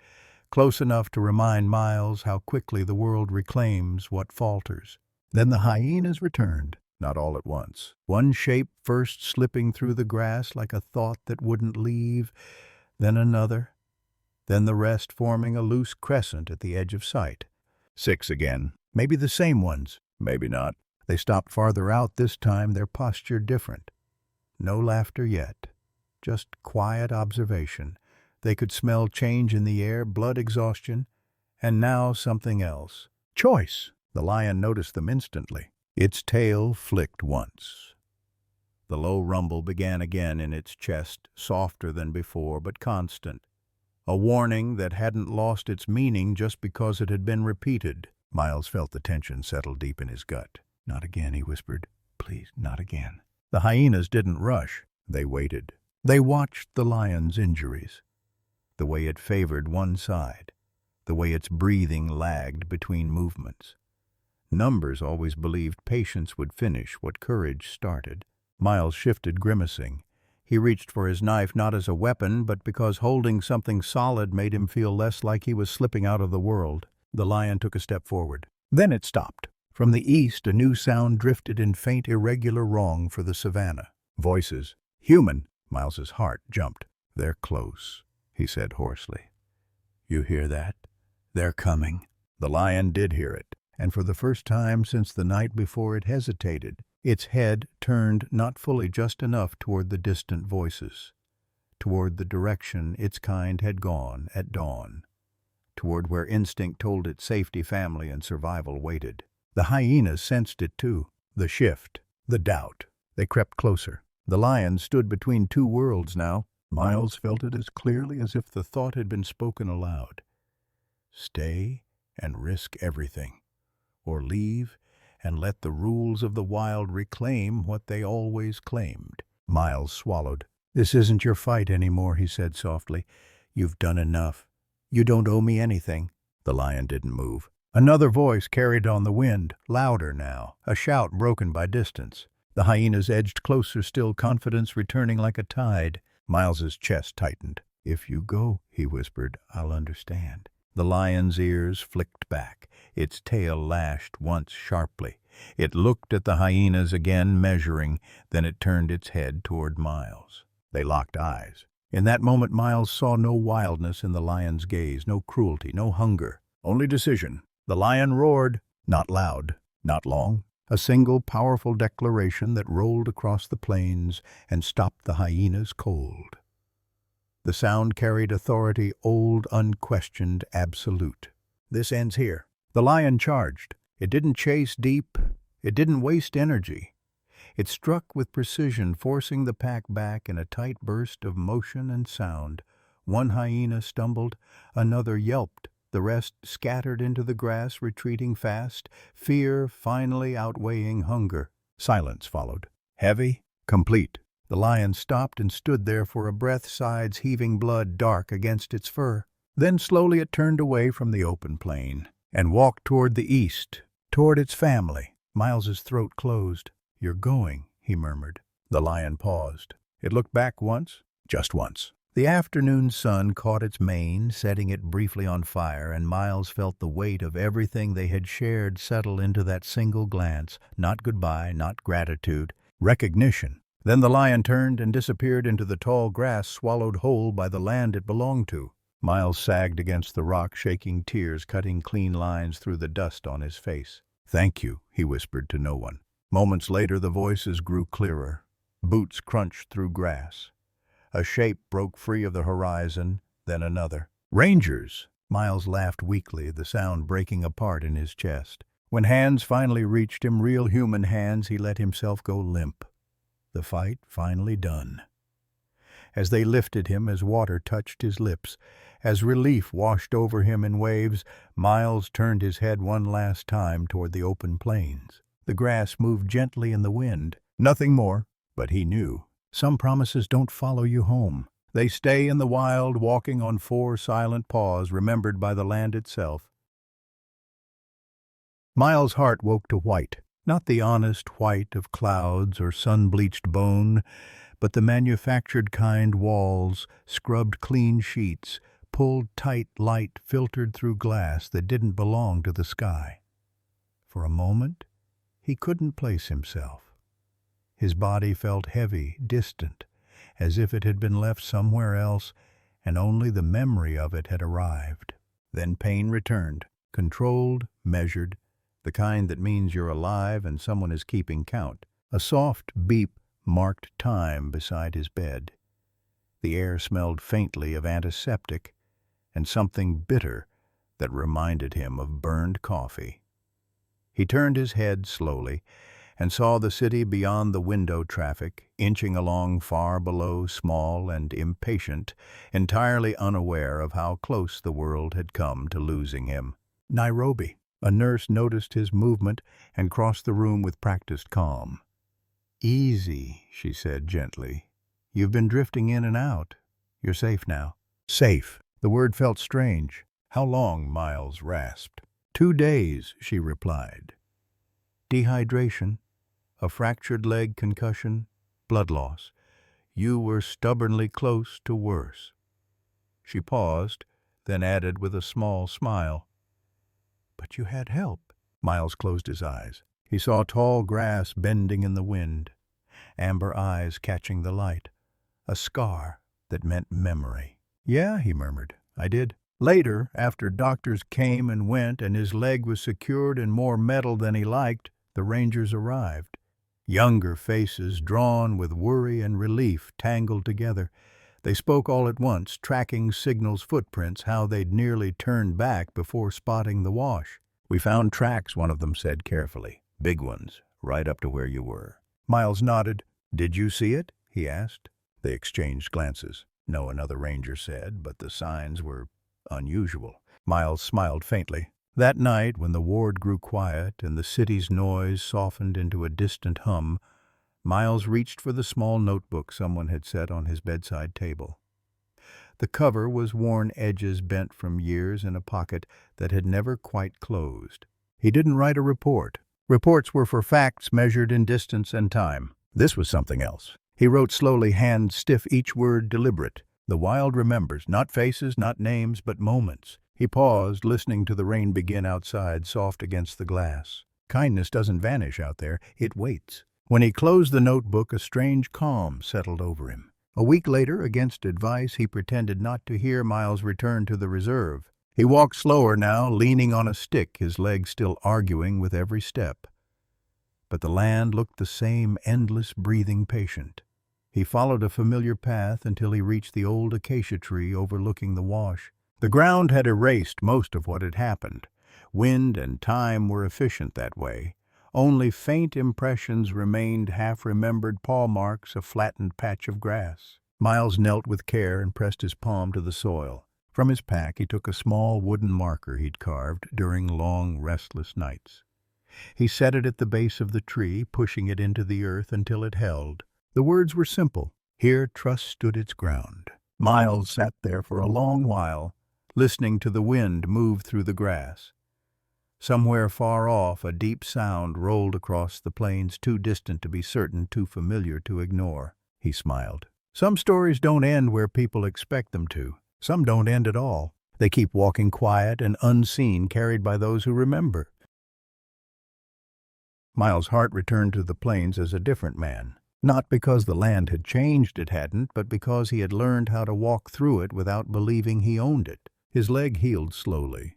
close enough to remind Miles how quickly the world reclaims what falters. Then the hyenas returned, not all at once. One shape first slipping through the grass like a thought that wouldn't leave, then another, then the rest forming a loose crescent at the edge of sight. 6 again. Maybe the same ones, maybe not. They stopped farther out this time, their posture different. No laughter yet, just quiet observation. They could smell change in the air, blood exhaustion, and now something else. Choice! The lion noticed them instantly. Its tail flicked once. The low rumble began again in its chest, softer than before, but constant. A warning that hadn't lost its meaning just because it had been repeated. Miles felt the tension settle deep in his gut. Not again, he whispered. Please, not again. The hyenas didn't rush. They waited. They watched the lion's injuries. The way it favored one side. The way its breathing lagged between movements. Numbers always believed patience would finish what courage started. Miles shifted, grimacing. He reached for his knife not as a weapon, but because holding something solid made him feel less like he was slipping out of the world. The lion took a step forward. Then it stopped. From the east, a new sound drifted in faint, irregular wrong for the savanna. Voices. Human. Miles's heart jumped. They're close, he said hoarsely. You hear that? They're coming. The lion did hear it, and for the first time since the night before it hesitated. Its head turned not fully, just enough toward the distant voices, toward the direction its kind had gone at dawn, toward where instinct told it safety, family, and survival waited. The hyenas sensed it too, the shift, the doubt. They crept closer. The lion stood between two worlds now. Miles felt it as clearly as if the thought had been spoken aloud. Stay and risk everything, or leave and let the rules of the wild reclaim what they always claimed. Miles swallowed. This isn't your fight anymore, he said softly. You've done enough. You don't owe me anything. The lion didn't move. Another voice carried on the wind, louder now, a shout broken by distance. The hyenas edged closer still, confidence returning like a tide. Miles's chest tightened. If you go, he whispered, I'll understand. The lion's ears flicked back. Its tail lashed once sharply. It looked at the hyenas again, measuring, then it turned its head toward Miles. They locked eyes. In that moment, Miles saw no wildness in the lion's gaze, no cruelty, no hunger, only decision. The lion roared, not loud, not long, a single powerful declaration that rolled across the plains and stopped the hyenas cold. The sound carried authority, old, unquestioned, absolute. This ends here. The lion charged. It didn't chase deep. It didn't waste energy. It struck with precision, forcing the pack back in a tight burst of motion and sound. One hyena stumbled, another yelped, the rest scattered into the grass, retreating fast, fear finally outweighing hunger. Silence followed. Heavy, complete. The lion stopped and stood there for a breath, sides heaving, blood dark against its fur. Then slowly it turned away from the open plain and walked toward the east, toward its family. Miles's throat closed. You're going, he murmured. The lion paused. It looked back once, just once. The afternoon sun caught its mane, setting it briefly on fire, and Miles felt the weight of everything they had shared settle into that single glance. Not goodbye, not gratitude, recognition. Then the lion turned and disappeared into the tall grass, swallowed whole by the land it belonged to. Miles sagged against the rock, shaking, tears cutting clean lines through the dust on his face. Thank you, he whispered to no one. Moments later, the voices grew clearer. Boots crunched through grass. A shape broke free of the horizon, then another. Rangers! Miles laughed weakly, the sound breaking apart in his chest. When hands finally reached him, real human hands, he let himself go limp. The fight finally done. As they lifted him, as water touched his lips, as relief washed over him in waves, Miles turned his head one last time toward the open plains. The grass moved gently in the wind. Nothing more, but he knew. Some promises don't follow you home. They stay in the wild, walking on 4 silent paws, remembered by the land itself. Miles' heart woke to white. Not the honest white of clouds or sun-bleached bone, but the manufactured kind, walls, scrubbed clean sheets, pulled tight light filtered through glass that didn't belong to the sky. For a moment, he couldn't place himself. His body felt heavy, distant, as if it had been left somewhere else, and only the memory of it had arrived. Then pain returned, controlled, measured, the kind that means you're alive and someone is keeping count. A soft beep marked time beside his bed. The air smelled faintly of antiseptic and something bitter that reminded him of burned coffee. He turned his head slowly and saw the city beyond the window traffic, inching along far below, small and impatient, entirely unaware of how close the world had come to losing him. Nairobi. A nurse noticed his movement and crossed the room with practiced calm. Easy, she said gently. You've been drifting in and out. You're safe now. Safe. The word felt strange. How long? Miles rasped. 2 days, she replied. Dehydration, a fractured leg concussion, blood loss. You were stubbornly close to worse. She paused, then added with a small smile, "But you had help." Miles closed his eyes. He saw tall grass bending in the wind, amber eyes catching the light, a scar that meant memory. "Yeah," he murmured, "I did." Later, after doctors came and went and his leg was secured in more metal than he liked, the Rangers arrived. Younger faces, drawn with worry and relief, tangled together. They spoke all at once, tracking Signal's footprints, how they'd nearly turned back before spotting the wash. "We found tracks," one of them said carefully. "Big ones, right up to where you were." Miles nodded. "Did you see it?" he asked. They exchanged glances. No, another ranger said, but the signs were unusual. Miles smiled faintly. That night, when the ward grew quiet and the city's noise softened into a distant hum, Miles reached for the small notebook someone had set on his bedside table. The cover was worn edges bent from years in a pocket that had never quite closed. He didn't write a report. Reports were for facts measured in distance and time. This was something else. He wrote slowly, hand stiff, each word deliberate. "The wild remembers, not faces, not names, but moments." He paused, listening to the rain begin outside, soft against the glass. Kindness doesn't vanish out there, it waits. When he closed the notebook, a strange calm settled over him. A week later, against advice, he pretended not to hear Miles return to the reserve. He walked slower now, leaning on a stick, his legs still arguing with every step. But the land looked the same, endless, breathing patient. He followed a familiar path until he reached the old acacia tree overlooking the wash. The ground had erased most of what had happened. Wind and time were efficient that way. Only faint impressions remained, half-remembered paw marks, a flattened patch of grass. Miles knelt with care and pressed his palm to the soil. From his pack he took a small wooden marker he'd carved during long, restless nights. He set it at the base of the tree, pushing it into the earth until it held. The words were simple. Here trust stood its ground. Miles sat there for a long while, listening to the wind move through the grass. Somewhere far off, a deep sound rolled across the plains, too distant to be certain, too familiar to ignore. He smiled. Some stories don't end where people expect them to. Some don't end at all. They keep walking quiet and unseen, carried by those who remember. Miles' heart returned to the plains as a different man. Not because the land had changed, it hadn't, but because he had learned how to walk through it without believing he owned it. His leg healed slowly.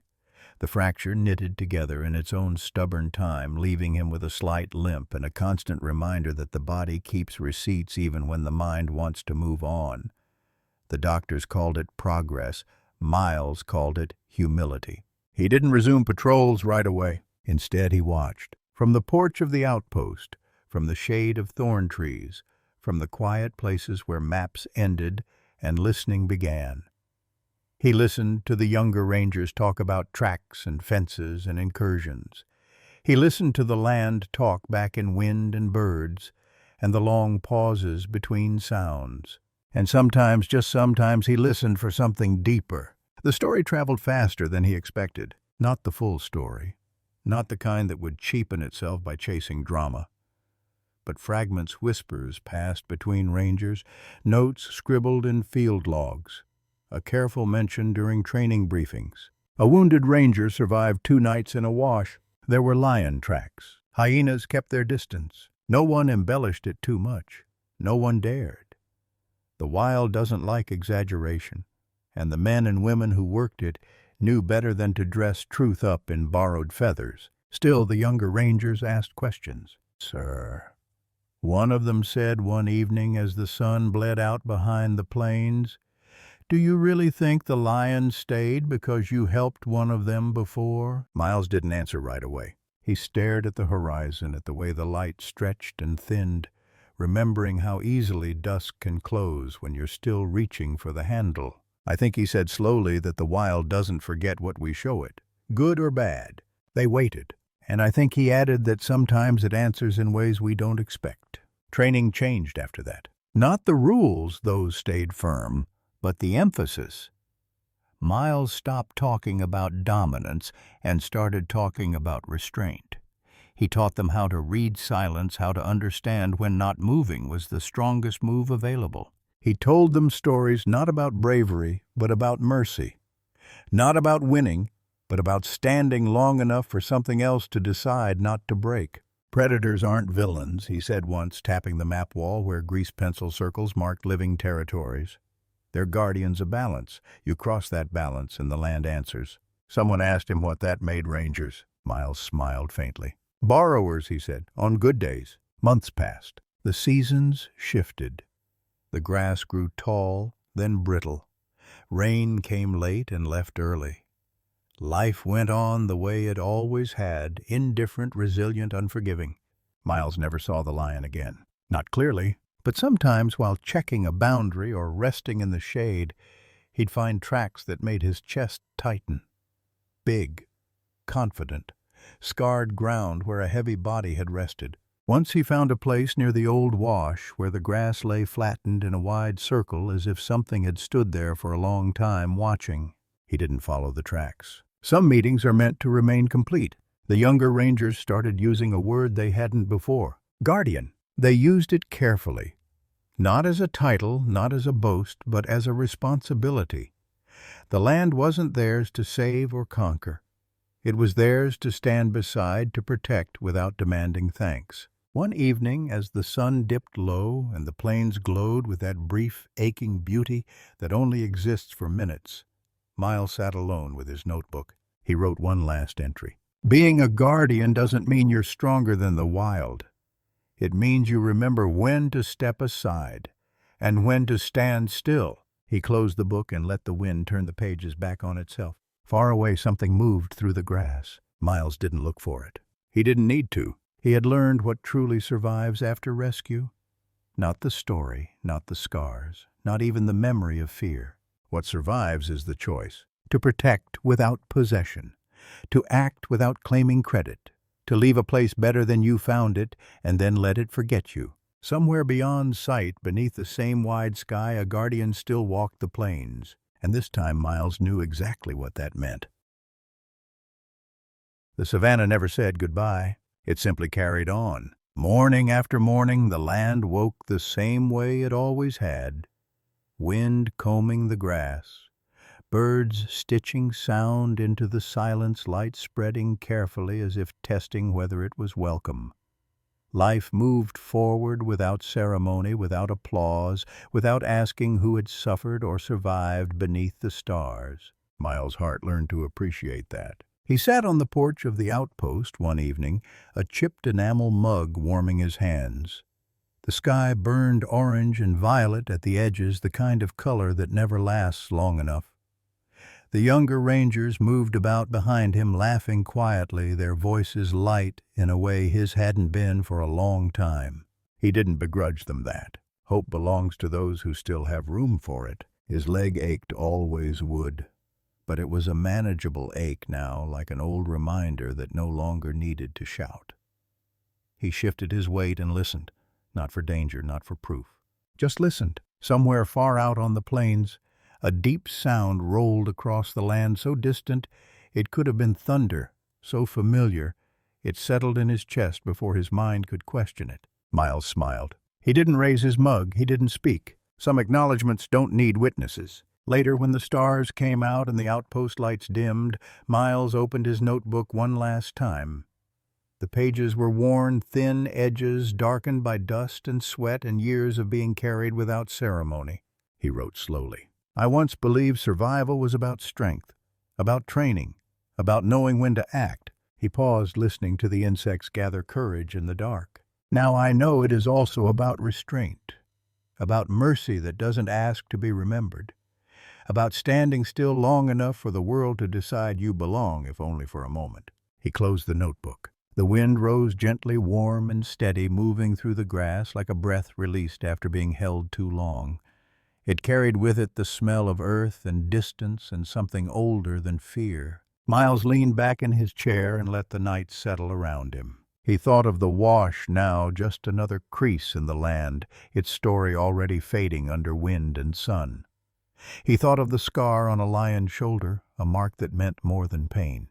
The fracture knitted together in its own stubborn time, leaving him with a slight limp and a constant reminder that the body keeps receipts even when the mind wants to move on. The doctors called it progress. Miles called it humility. He didn't resume patrols right away. Instead, he watched. From the porch of the outpost, from the shade of thorn trees, from the quiet places where maps ended and listening began. He listened to the younger rangers talk about tracks and fences and incursions. He listened to the land talk back in wind and birds, and the long pauses between sounds. And sometimes, just sometimes, he listened for something deeper. The story traveled faster than he expected. Not the full story. Not the kind that would cheapen itself by chasing drama. But fragments, whispers passed between rangers, notes scribbled in field logs, a careful mention during training briefings. A wounded ranger survived 2 nights in a wash. There were lion tracks. Hyenas kept their distance. No one embellished it too much. No one dared. The wild doesn't like exaggeration, and the men and women who worked it knew better than to dress truth up in borrowed feathers. Still, the younger rangers asked questions. "Sir," one of them said one evening as the sun bled out behind the plains, "do you really think the lions stayed because you helped one of them before?" Miles didn't answer right away. He stared at the horizon, at the way the light stretched and thinned, remembering how easily dusk can close when you're still reaching for the handle. "I think," he said slowly, "that the wild doesn't forget what we show it, good or bad." They waited. And I think he added that sometimes it answers in ways we don't expect. Training changed after that. Not the rules, those stayed firm, but the emphasis. Miles stopped talking about dominance and started talking about restraint. He taught them how to read silence, how to understand when not moving was the strongest move available. He told them stories not about bravery, but about mercy. Not about winning, but about standing long enough for something else to decide not to break. Predators aren't villains, he said once, tapping the map wall where grease pencil circles marked living territories. They're guardians of balance. You cross that balance and the land answers. Someone asked him what that made rangers. Miles smiled faintly. Borrowers, he said, on good days. Months passed. The seasons shifted. The grass grew tall, then brittle. Rain came late and left early. Life went on the way it always had, indifferent, resilient, unforgiving. Miles never saw the lion again. Not clearly, but sometimes while checking a boundary or resting in the shade, he'd find tracks that made his chest tighten. Big, confident, scarred ground where a heavy body had rested. Once he found a place near the old wash where the grass lay flattened in a wide circle as if something had stood there for a long time watching. He didn't follow the tracks. Some meetings are meant to remain complete. The younger rangers started using a word they hadn't before. Guardian. They used it carefully. Not as a title, not as a boast, but as a responsibility. The land wasn't theirs to save or conquer. It was theirs to stand beside, to protect without demanding thanks. One evening, as the sun dipped low and the plains glowed with that brief, aching beauty that only exists for minutes, Miles sat alone with his notebook. He wrote one last entry. Being a guardian doesn't mean you're stronger than the wild. It means you remember when to step aside and when to stand still. He closed the book and let the wind turn the pages back on itself. Far away, something moved through the grass. Miles didn't look for it. He didn't need to. He had learned what truly survives after rescue. Not the story, not the scars, not even the memory of fear. What survives is the choice. To protect without possession. To act without claiming credit. To leave a place better than you found it and then let it forget you. Somewhere beyond sight, beneath the same wide sky, a guardian still walked the plains. And this time Miles knew exactly what that meant. The savanna never said goodbye. It simply carried on. Morning after morning, the land woke the same way it always had. Wind combing the grass. Birds stitching sound into the silence, light spreading carefully as if testing whether it was welcome. Life moved forward without ceremony, without applause, without asking who had suffered or survived beneath the stars. Miles' heart learned to appreciate that. He sat on the porch of the outpost one evening, a chipped enamel mug warming his hands. The sky burned orange and violet at the edges, the kind of color that never lasts long enough. The younger rangers moved about behind him, laughing quietly, their voices light in a way his hadn't been for a long time. He didn't begrudge them that. Hope belongs to those who still have room for it. His leg ached, always would. But it was a manageable ache now, like an old reminder that no longer needed to shout. He shifted his weight and listened, not for danger, not for proof. Just listened. Somewhere far out on the plains, a deep sound rolled across the land so distant it could have been thunder, so familiar it settled in his chest before his mind could question it. Miles smiled. He didn't raise his mug, he didn't speak. Some acknowledgments don't need witnesses. Later, when the stars came out and the outpost lights dimmed, Miles opened his notebook one last time. The pages were worn, thin edges darkened by dust and sweat and years of being carried without ceremony. He wrote slowly. I once believed survival was about strength, about training, about knowing when to act. He paused, listening to the insects gather courage in the dark. Now I know it is also about restraint, about mercy that doesn't ask to be remembered, about standing still long enough for the world to decide you belong, if only for a moment. He closed the notebook. The wind rose gently, warm and steady, moving through the grass like a breath released after being held too long. It carried with it the smell of earth and distance and something older than fear. Miles leaned back in his chair and let the night settle around him. He thought of the wash now, just another crease in the land, its story already fading under wind and sun. He thought of the scar on a lion's shoulder, a mark that meant more than pain.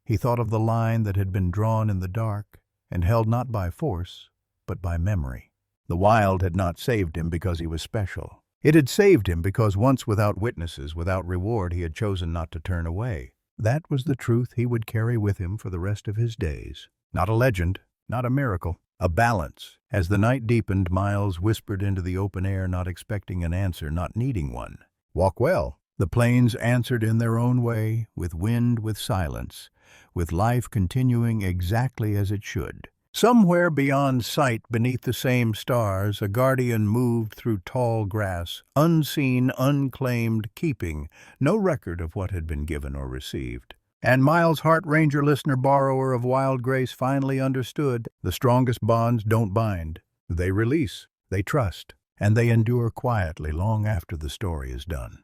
He thought of the line that had been drawn in the dark, and held not by force, but by memory. The wild had not saved him because he was special. It had saved him because once without witnesses, without reward, he had chosen not to turn away. That was the truth he would carry with him for the rest of his days. Not a legend, not a miracle, a balance. As the night deepened, Miles whispered into the open air, not expecting an answer, not needing one. "Walk well." The plains answered in their own way, with wind, with silence, with life continuing exactly as it should. Somewhere beyond sight, beneath the same stars, a guardian moved through tall grass, unseen, unclaimed, keeping no record of what had been given or received. And Miles Hart, ranger, listener, borrower of wild grace, finally understood the strongest bonds don't bind. They release, they trust, and they endure quietly long after the story is done.